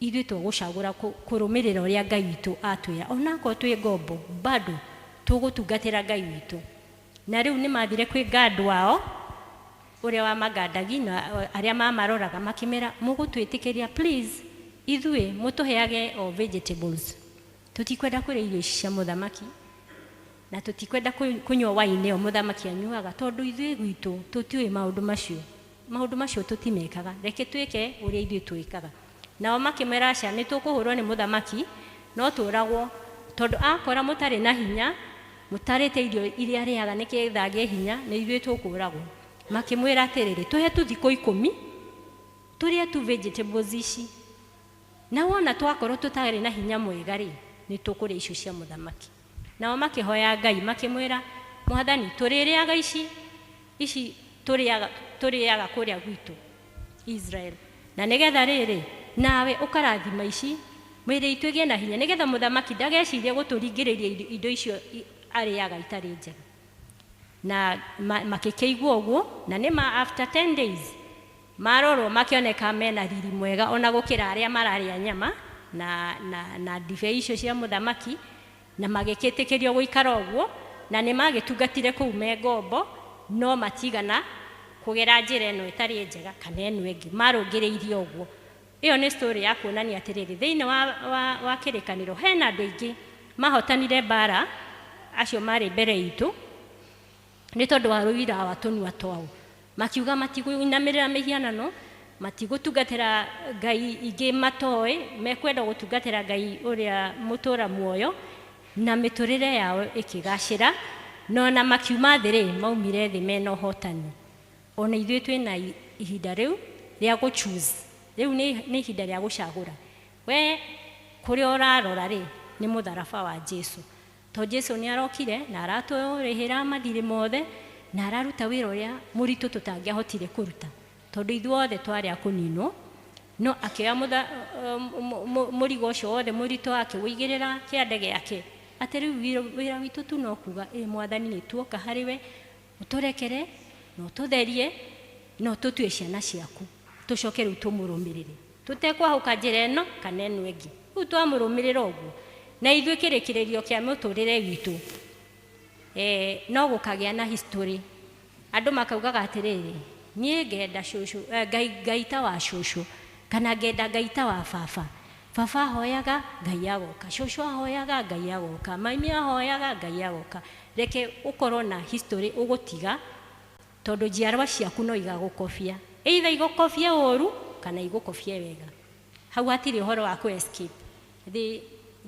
ithuĩ tũgũcagũra kũrũmĩrĩra ũrĩa Ngai witũ atwĩra. Onakorwo twĩ ngombo, bado tũgũtungatĩra Ngai witũ. Na rĩu nĩ mathire kwĩ God wao ũrĩa wa magandagi na arĩa mamaroraga, makĩmera mũgũtwĩtĩkĩria please, ithuĩ mũtũheage o vegetables, tũtikwenda kũrĩa irio ici cia mũthamaki na tũtikwenda kũnyua waini o mũthamaki anyuaga, tondũ ithuĩ gwitũ tũtiũĩ maũndũ macio tũtimekaga, reke twĩke ũrĩa ithuĩ twĩkaga. Nao makĩmera aca, nĩ tũkũhũrwo nĩ mũthamaki no tũragwo, tondũ akora mũtarĩ na hinya, mũtarĩte irio iria arĩaga nĩkĩgetha agĩe hinya, nĩ ithuĩ tũkũragwo. Makĩmwĩra atĩrĩrĩ, tũhe tũthikũ 10 tũrĩe tu vegetables ici, na wona twakorwo tũtarĩ na hinya mwega rĩ, nĩ tũkũrĩa icio cia mũthamaki. Nao makĩhoya Ngai, makĩmwĩra, Mwathani, tũrĩrĩaga ici tũrĩaga kũrĩa gwitũ Israel, na nĩgetha rĩrĩ nawe ũkarathima ici mwĩrĩ itũ ĩgĩe na hinya, nĩgetha mũthamaki ndagecirie gũtũringĩrĩria indo icio arĩaga itarĩ njega. Na makĩkĩigua ũguo, na nĩma after 10 days marorwo makĩoneka mena riri mwega ona gũkĩra arĩa mararĩa nyama na ndibei icio cia mũthamaki, na magĩkĩtĩkĩrio gũikara ũguo, na nĩ magĩtungatire kũu me ngombo, no matigana kũgera njĩra ĩno ĩtarĩ njega kana ĩno ĩngĩ, marũngĩrĩirie ũguo. Ĩyo nĩ story ya kuonania atĩrĩrĩ, thĩinĩ wa kĩrĩkanĩro hena andũ aingĩ mahotanire mbara acio marĩ mbere itũ nĩ tondũ wa rũira wa tũnua twao, makiuga matigũinamĩrĩra mĩhianano, matigũtungatĩra Ngai ingĩ matoĩ, mekwenda gũtungatĩra Ngai ũrĩa mũtũra muoyo, na mĩtũrĩre yao ĩkĩgacĩra, no na makiuma thĩ maumire thĩ mena ũhotani. Ona ithuĩ twĩna ihinda rĩu rĩa gũ-choose, rĩu nĩ ihinda rĩa gũcagũra. We kũrĩa ũrarora rĩ, nĩ mũtharaba wa Jesũ, to Jesũ nĩ arokire na aratũrĩhĩra mathirĩ mothe na araruta wĩra ũrĩa mũritũ tũtangĩahotire kũruta, tondũ ithuothe twarĩ a kũninwo, no akĩoya mũrigo ũcio wothe mũritũ akĩwĩigĩrĩra kĩande gĩake, atĩ rĩu wĩra witũ tu no kuga Mwathani nĩ tuoka harĩwe, ũtũrekere na ũtũtherie na ũtũtue ciana ciaku, tũcoke rĩu tũmũrũmĩrĩre, tũtekwahũka njĩra ĩno kana ĩno ĩngĩ. Rĩu twamũrũmĩrĩra ũguo, na ithuĩ kĩrĩkĩrĩrio kĩa mũtũrĩre witũ no gũkagĩa na history. Andũ makaugaga atĩrĩrĩ, niĩ ngenda cũcũ ngaita wa cũcũ kana ngenda ngaita wa baba. Baba ahoyaga Ngai agoka, cũcũ ahoyaga Ngai agoka, mami ahoyaga Ngai agoka. Reke ũkorwo na history ũgũtiga tondũ njiarwa ciaku no igagũkobia, either igũkobie ũru kana igũkobie wega. Hau hatirĩ ũhoro wa escape.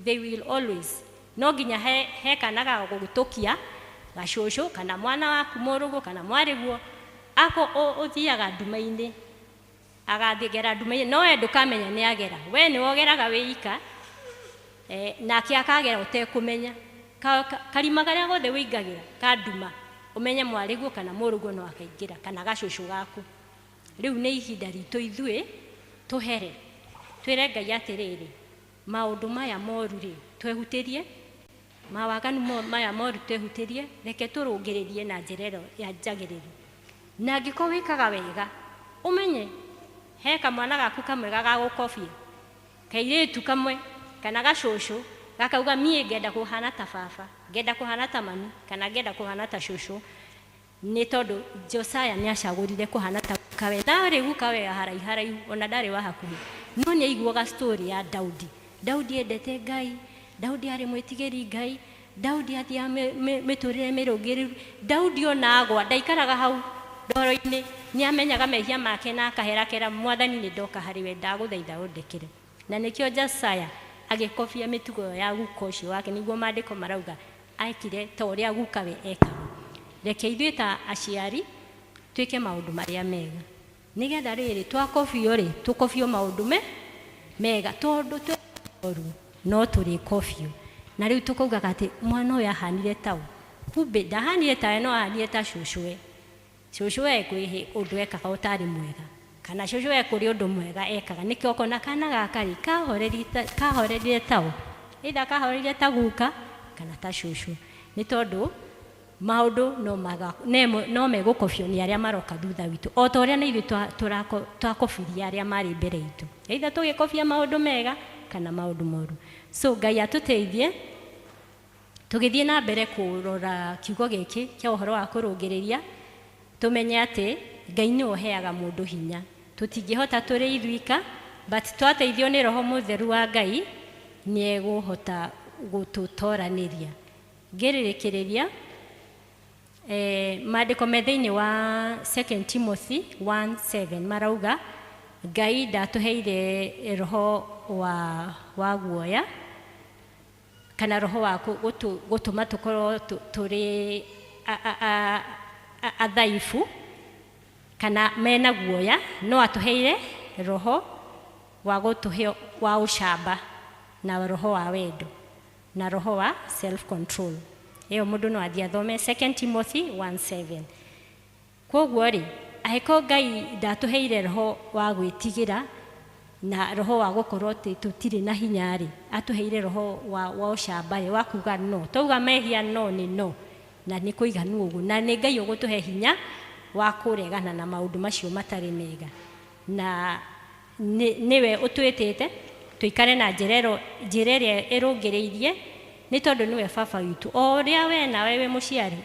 They will always, no nginya he kana ga gũgũtũkia gacũcũ kana mwana waku mũrũgũ kana mwarĩguo ako ũthiaga nduma-inĩ agathigera nduma-inĩ, no we ndũkamenya nĩ agera, we nĩ wogeraga wĩika nake akagera ũtekũmenya. Karima karĩa gothe wĩingagĩra ka nduma ũmenye mwarĩguo kana mũrũguo no akaingĩra kana gacũcũ gaku. Rĩu nĩ ihinda ritũ ithuĩ tũhere twĩre Ngai atĩrĩrĩ, maũndũ maya moru rĩ twehutĩrie, mawaganu maya moru twehutĩrie, reke tũrũngĩrĩrie na njĩra ĩyo ya njagĩrĩru. Na angĩkorwo wĩkaga wega ũmenye he kamwana gaku kamwe gagagũkobia, kairĩtu kamwe kana gacũcũ gakauga mie ngenda kũhana ta baba, ngenda kũhana ta mami kana ngenda kũhana ta cũcũ. Nĩ tondũ Josiah nĩ acagũrire kũhana ta kawe, ndarĩ gukawe haraihu ona ndarĩ wa hakuhĩ, no nĩ aiguaga story ya Daudi. Daudi endete Ngai, Daudi arĩ mwĩtigĩri Ngai, Daudi athiaga mĩtũrĩre mĩrũngĩrĩru. Daudi ona agwa ndaikaraga hau ndoro-inĩ, nĩ amenyaga mehia make na akaherakera, Mwathani nĩ ndoka harĩ we, ndagũthaitha ũndekere. Na nĩkĩo Josiah agĩkobia mĩtugo ya guka ũcio wake, nĩguo maandĩko marauga ekire ta ũrĩa gukawe ekaga. Reke ithuĩ ta aciari twĩke maũndũ marĩa mega, nĩgetha rĩrĩ twakobio rĩ tũkobio maũndũ mega, tondũ twĩoru no tũrĩkobio. Na rĩu tũkaugaga atĩ mwana ũyũ ahanire ta ũ, kumbe ndahanire tawe, no ahanire ta cũcũwe. Cũcũwe kwĩ ũndũ ekaga ũtarĩ mwega, kana cũcũwe kũrĩ ũndũ mwega ekaga. Nĩkĩo ũkona kana gaka rĩ kahorerire ta ũ, either kahorerire ta guka kana ta cũcũ. Nĩ tondũ maũndũ no megũkobio nĩ arĩa maroka thutha witũ, o ta ũrĩa nĩ ithuĩ twakobirie arĩa marĩ mbere itũ, either tũgĩkobia maũndũ mega kana maũndũ moru. So Ngai atũteithie tũgĩthiĩ na mbere kũrora kiugo gĩkĩ kĩa ũhoro wa kũrũngĩrĩria, tũmenye atĩ Ngai nĩ ũheaga mũndũ hinya. Tũtingĩhota tũrĩ ithuika, but twateithio nĩ Roho Mũtheru wa Ngai nĩ egũhota gũtũtoranĩria. Ngĩrĩrĩkĩrĩria maandĩko me thĩinĩ wa 2 Timothy 1:7 marauga Ngai ndatũheire roho wa guoya kana roho wa gũtũma tũkorwo tũrĩ athaifu kana mena guoya, no atũheire roho wa gũtũhe wa ũcamba na roho wa wendo na roho wa self control. Ĩyo mũndũ no athiĩ athome 2 Timothy 1:7. Koguo rĩ angĩkorwo Ngai ndatũheire roho wa gwĩtigĩra na roho wa gũkorwo atĩ tũtirĩ na hinya rĩ, atũheire roho wa ũcamba rĩ, wa kuga no. Twauga mehia no nĩ no, na nĩ kũiganu ũguo, na nĩ Ngai ũgũtũhe hinya wa kũregana na maũndũ macio matarĩ mega. Na nĩwe ũtwĩtĩte tũikare na njĩra ĩrĩa ĩrũngĩrĩirie, nĩ tondũ nĩwe baba witũ. O ũrĩa we nawe wĩ mũciari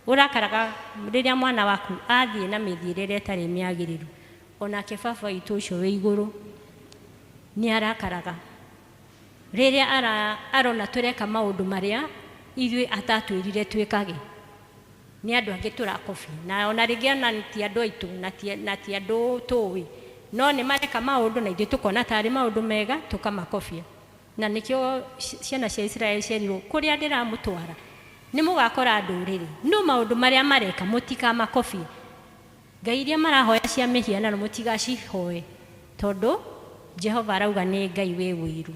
ũrakaraga rĩrĩa mwana waku athiĩ na mĩthiĩre ĩrĩa ĩtarĩ mĩagĩrĩru, onake baba witũ ũcio wĩ igũrũ nĩ arakaraga rĩrĩa arona tũreka maũndũ marĩa ithuĩ atatwĩrire twĩkage. Nĩ andũ angĩ tũrakobia, na ona rĩngĩ ona ti andũ aitũ na ti andũ tũĩ, no nĩ mareka maũndũ na ithuĩ tũkona tarĩ maũndũ mega tũkamakobia. Na nĩkĩo ciana cia Israeli cierirwo kũrĩa ndĩramũtwara nĩ mũgakora ndũrĩrĩ no maũndũ marĩa mareka mũtikamakobie. Ngai iria marahoya cia mĩhianano mũtigacihoe, tondũ Jehova arauga nĩ Ngai wĩ wĩiru.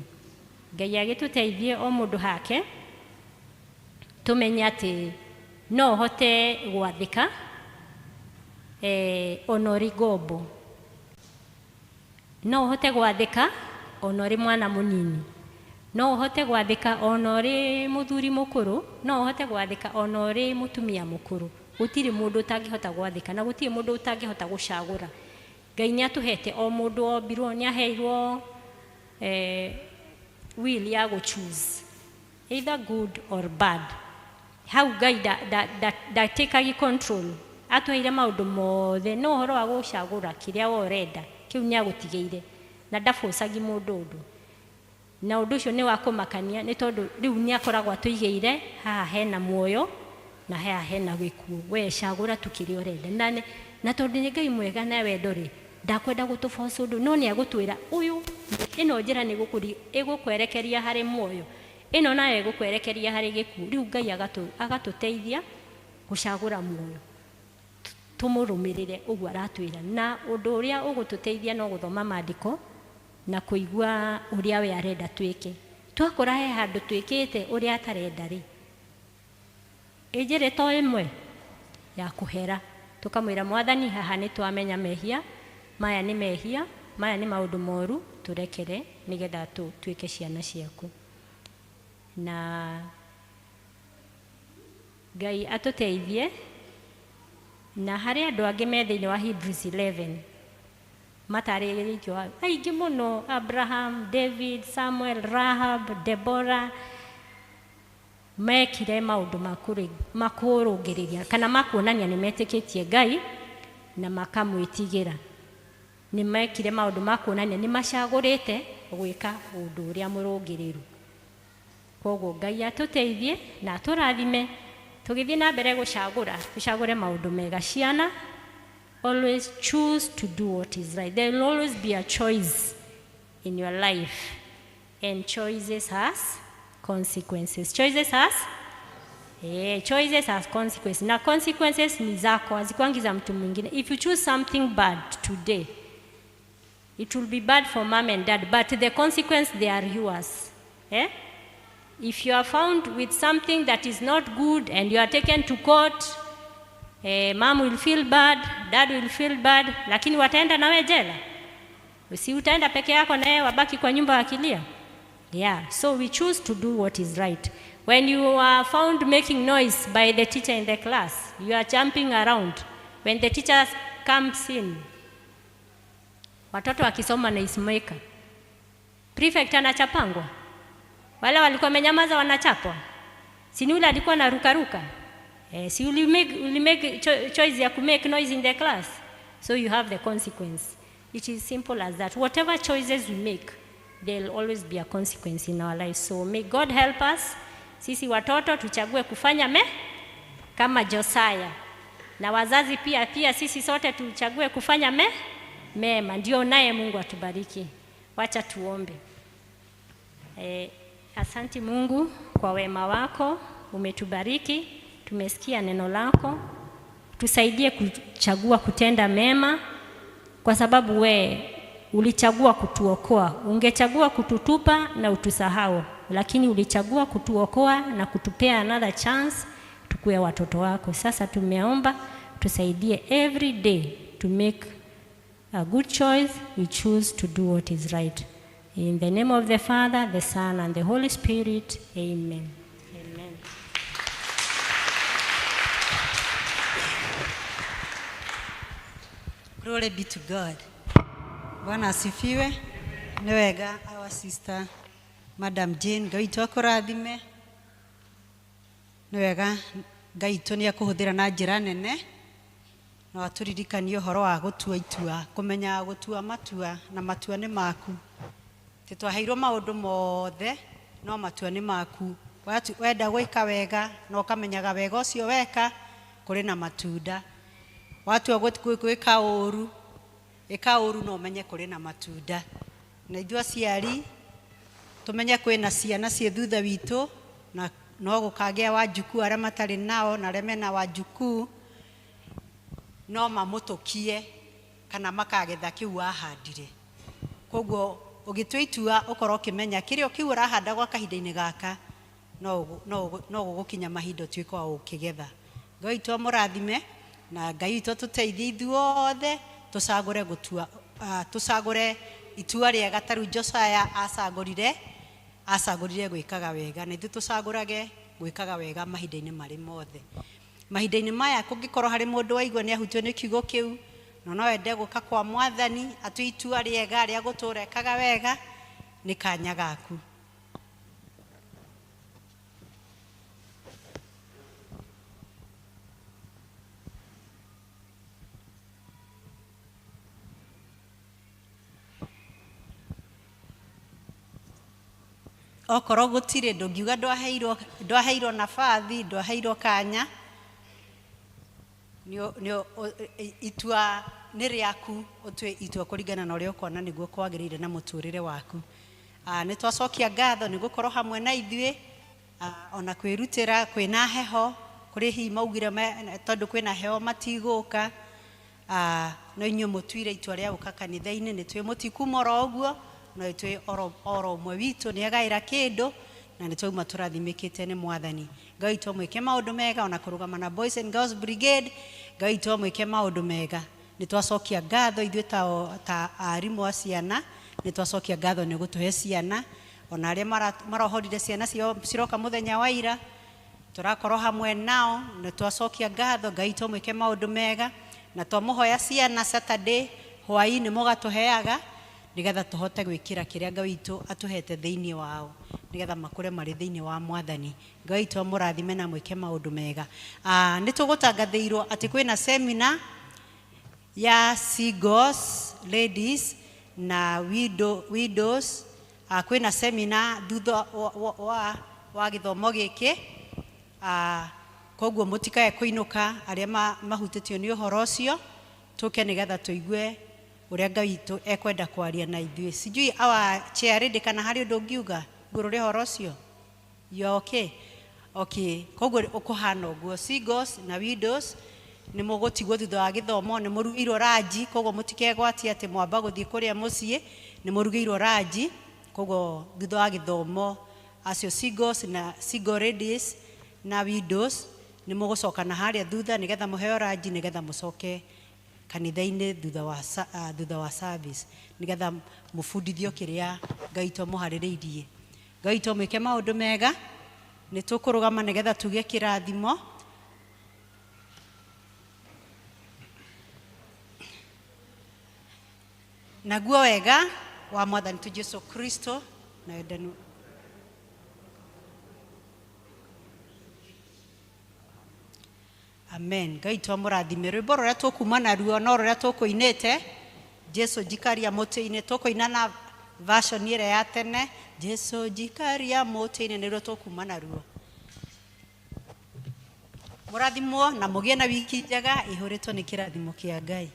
Ngai agĩtũteithie o mũndũ hake, tũmenye atĩ no hote gwathĩka ona ũrĩ ngombo, no hote gwathĩka ona ũrĩ mwana mũnini, no ũhote gwathĩka ona ũrĩ mũthuri mũkũrũ, no ũhote gwathĩka ona ũrĩ mũtumia mũkũrũ. Gũtirĩ mũndũ ũtangĩhota gwathĩka na gũtirĩ mũndũ ũtangĩhota gũcagũra. Ngai nĩ atũhete o mũndũ ombirwo nĩ aheirwo will ya gũ-choose either good or bad. Hau Ngai ndatĩkagi control atwaire maundu mothe no horo wa gucagura kiria wo renda kiu ni agutigeire na ndabocagi mundu undu na undu ucio ni wa kumakania ni tondu riu ni akoragwa tuigeire haha hena muoyo na haha hena gikuo we cagura tukiria urenda na tondu ni Ngai mwega na wendo ri ndakwenda gutuboca undu no ni agutwira uyu ino njira ni igukwerekeria hari muoyo ino nayo igukwerekeria hari gikuo riu Ngai agatuteithia gucagura muoyo tumurumirire uguo aratwira na undu uria ugututeithia no guthoma maandiko na kuigua uria we arenda twike twakora he handu twikite uria atarenda ri ijire to imwe ya kuhera tukamwira Mwathani haha ni twamenya mehia maya ni mehia maya ni maundu moru turekere nigetha twike ciana ciaku na Ngai atuteithie na hari andu angi me thiini wa Hebrews 11 matarĩrĩtio aingĩ mũno Abraham, David, Samuel, Rahab, Deborah mekire maundu makurũngĩrĩria kana makuonania nĩ metĩkĩtie Ngai na makamwĩtigĩra nĩ mekire maundu makuonania nĩ macagũrĩte gwĩka ũndũ ũrĩa mũrũngĩrĩru koguo Ngai atuteithie na atũrathime tugithie na mbere gucagure maundu mega ciana always choose to do what is right. There will always be a choice in your life and choices has consequences. Choices has consequences. Na consequences ni zako hazikwangi za mtu mwingine. If you choose something bad today it will be bad for mom and dad but the consequence they are yours. If you are found with something that is not good and you are taken to court, mom will feel bad, dad will feel bad, lakini wataenda nawe jela. Si utaenda peke yako naye wabaki kwa nyumba wakilia. Yeah, so we choose to do what is right. When you are found making noise by the teacher in the class, you are jumping around. When the teacher comes in, watoto wakisoma na ismaker, prefect anachapangwa. Wale walikuwa wamenyamaza wanachapwa. Si ni yule alikuwa anarukaruka. Si you make choice ya make noise in the class. So you have the consequence. It is simple as that. Whatever choices we make, there will always be a consequence in our lives. So may God help us. Sisi watoto tuchague kufanya kama Josiah. Na wazazi pia sisi sote tuchague kufanya mema. Ndio naye Mungu atubariki. Wacha tuombe. Asante Mungu kwa wema wako, umetubariki, tumesikia neno lako. Tusaidie kuchagua kutenda mema kwa sababu we ulichagua kutuokoa. Ungechagua kututupa na utusahau, lakini ulichagua kutuokoa na kutupea another chance tukue watoto wako. Sasa tumeomba tusaidie every day to make a good choice. We choose to do what is right. In the name of the Father, the Son, and the Holy Spirit, amen. Amen. Glory be to God. Bwana asifiwe. Ni wega our sister Madam Jane Ngai twakũrathime. Ni wega Ngai tu nĩ akuhũthĩra na njĩra nene na waturirikania ũhoro wa gũtua itua, kũmenya gũtua matua na matua nĩ maku. Twaheirwo maũndũ mothe no matua nĩ maku. Wenda gwĩka wega no kamenyaga wega ũcio weka kũrĩ na matunda. Watua gwĩka ũru no umenye kũrĩ na matunda. Na ithuĩ aciari tumenye kwĩna ciana ciĩ thutha witũ na no gũkagĩa wanjukuu arĩa matarĩ nao na arĩa mena wanjukuu no mamũtũkie kana makagetha kĩu wahandire. Koguo ũgĩtua itua ũkorwo ũkĩmenya kĩrĩa kĩu ũrahanda gwa kahinda-inĩ gaka no gũgũkinya mahinda ũtuĩke wa gũkĩgetha. Ngai witũ amũrathime na Ngai witũ tũteithie ithuothe tũcagũre itua rĩega ta rĩu Josiah acagũrire gwĩkaga wega na ithuĩ tũcagũrage gwĩkaga wega mahinda-inĩ marĩ mothe. Mahinda-inĩ maya kũngĩkorwo harĩ mũndũ waigua nĩ ahutio nĩ kiugo kĩu no wende gũka kwa Mwathani atue itua rĩega rĩa gũtũũra ekaga wega, nĩ kanya gaku. okoro gutire ndungiuga ndwaheirwo nabathi ndwaheirwo kanya nio itua nĩ rĩaku ũtue itua kũringana na ũrĩa ũkona nĩguo kwagĩrĩire na mũtũrĩre waku. Nĩ twacokia ngatho nĩ gũkorwo hamwe na ithuĩ ona kwĩrutĩra kwĩna heho kũrĩ hihi maugire tondũ kwĩna heho matigũka no inyuĩ mũtuire itua rĩa gũka kanitha-inĩ nĩ twĩ mũtikuma oro ũguo no twĩ oro ũmwe witũ nĩ agaĩra kĩndũ na nĩ twauma tũrathimĩkĩte nĩ Mwathani. Ngai to mwĩke maũndũ mega ona kũrũgama na Boys and Girls Brigade. Ngai to mwĩke maũndũ mega. Nĩ twacokia ngatho ithuĩ ta arimũ a ciana nĩ twacokia ngatho nĩ gũtũhe ciana ona arĩa marohorire ciana ciroka mũthenya wa ira tũrakorwo hamwe nao nĩ twacokia ngatho. Ngai to mwĩke maũndũ mega na twamũhoya ciana Saturday hwaĩ-inĩ mũgatũheaga nigetha tũhote gwĩkĩra kĩrĩa Ngai witũ atũhete thĩinĩ wao nigetha makũre marĩ thĩinĩ wa Mwathani. Ngai to mũrathime na mwĩke maũndũ mega. Nĩ tũgũtangathĩirwo atĩ kwĩna seminar ya singles ladies na widows. Kwĩna seminar thutha wa gĩthomo gĩkĩ koguo mũtikae kũinũka arĩa mahutĩtio nĩ ũhoro ũcio tũke nigetha tũigue ũrĩa Ngai witũ ekwenda kwaria na ithuĩ. Sijui our chair ready kana harĩ ũndũ ũngiuga igũrũ rĩa ũhoro ũcio? You okay? Okay, koguo ũkũhana ũguo. Singles na widows nĩ mũgũtigwo thutha wa gĩthomo nĩ mũrugĩirwo ranji koguo mũtikegwatie atĩ mwamba gũthiĩ kũrĩa mũciĩ nĩ mũrugĩirwo ranji koguo thutha wa gĩthomo acio singles na single ladies na widows nĩ mũgũcoka na harĩa thutha nigetha mũheo ranji nigetha mũcoke kanitha-inĩ thutha wa service nigetha mũbundithio kĩrĩa Ngai to mũharĩrĩirie. Ngai to mwĩke maũndũ mega. Nĩ tũkũrũgama nigetha tuge kĩrathimo. Naguo wega wa Mwathani tu Jesu Kristo na wendani amen. Ngai to mũrathime. Rwĩmbo rũrĩa tũkuma naruo no rũrĩa tũkũinĩte Jesu njikaria mũtĩ-inĩ tũkũina na version ĩrĩa ya tene Jesu njikaria mũtĩ-inĩ nĩruo tũkuma naruo. Mũrathimwo na mũgĩe na wiki njega ihũrĩtwo nĩ kĩrathimo kĩa Ngai.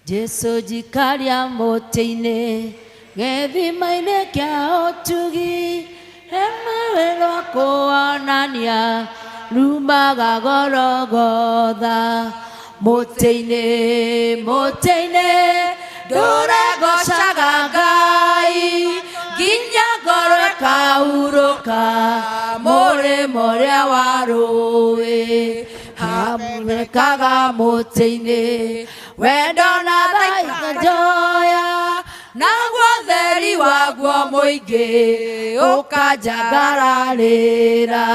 Jesu jikaria mũtĩ-inĩ gĩthima-inĩ kĩa ũtugi hema rwa kũonania rumaga Gologotha. Mũtĩ-inĩ ndũregocaga Ngai nginya ngoro ĩkaurũka mũrĩmo ũrĩa wa rũĩ hamurĩkaga mũtĩ-inĩ wendo na thaithũ njoya naguo theri waguo mũingĩ ũkanjangararĩra.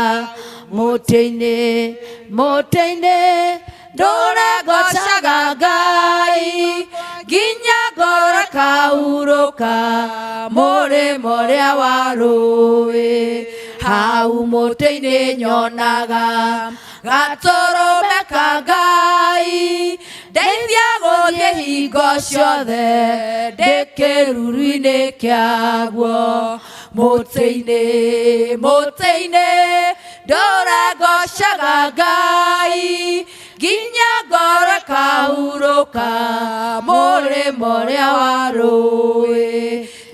Mũtĩ-inĩ ndũregocaga Ngai nginya ngoro ĩkaurũka mũrĩmo ũrĩa wa rũĩ. Hau mũtĩ-inĩ nyonaga gatũrũme ka Ngai ndeithia gũthiĩ hingo ciothe ndĩ kĩruru-inĩ kĩaguo. Mũtĩ-inĩ ndũregocaga Ngai nginya ngoro ĩkaurũka mũrĩmo ũrĩa wa rũĩ.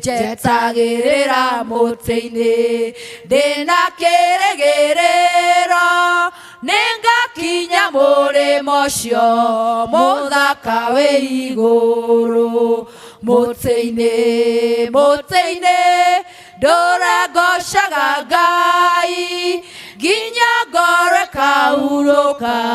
Njetagĩrĩra mũtĩ-inĩ ndĩna kĩrĩgĩrĩro nĩngakinya mũrĩmo ũcio mũthaka wĩ igũrũ. Mũtĩ-inĩ ndũregocaga Ngai nginya ngoro ĩkaurũka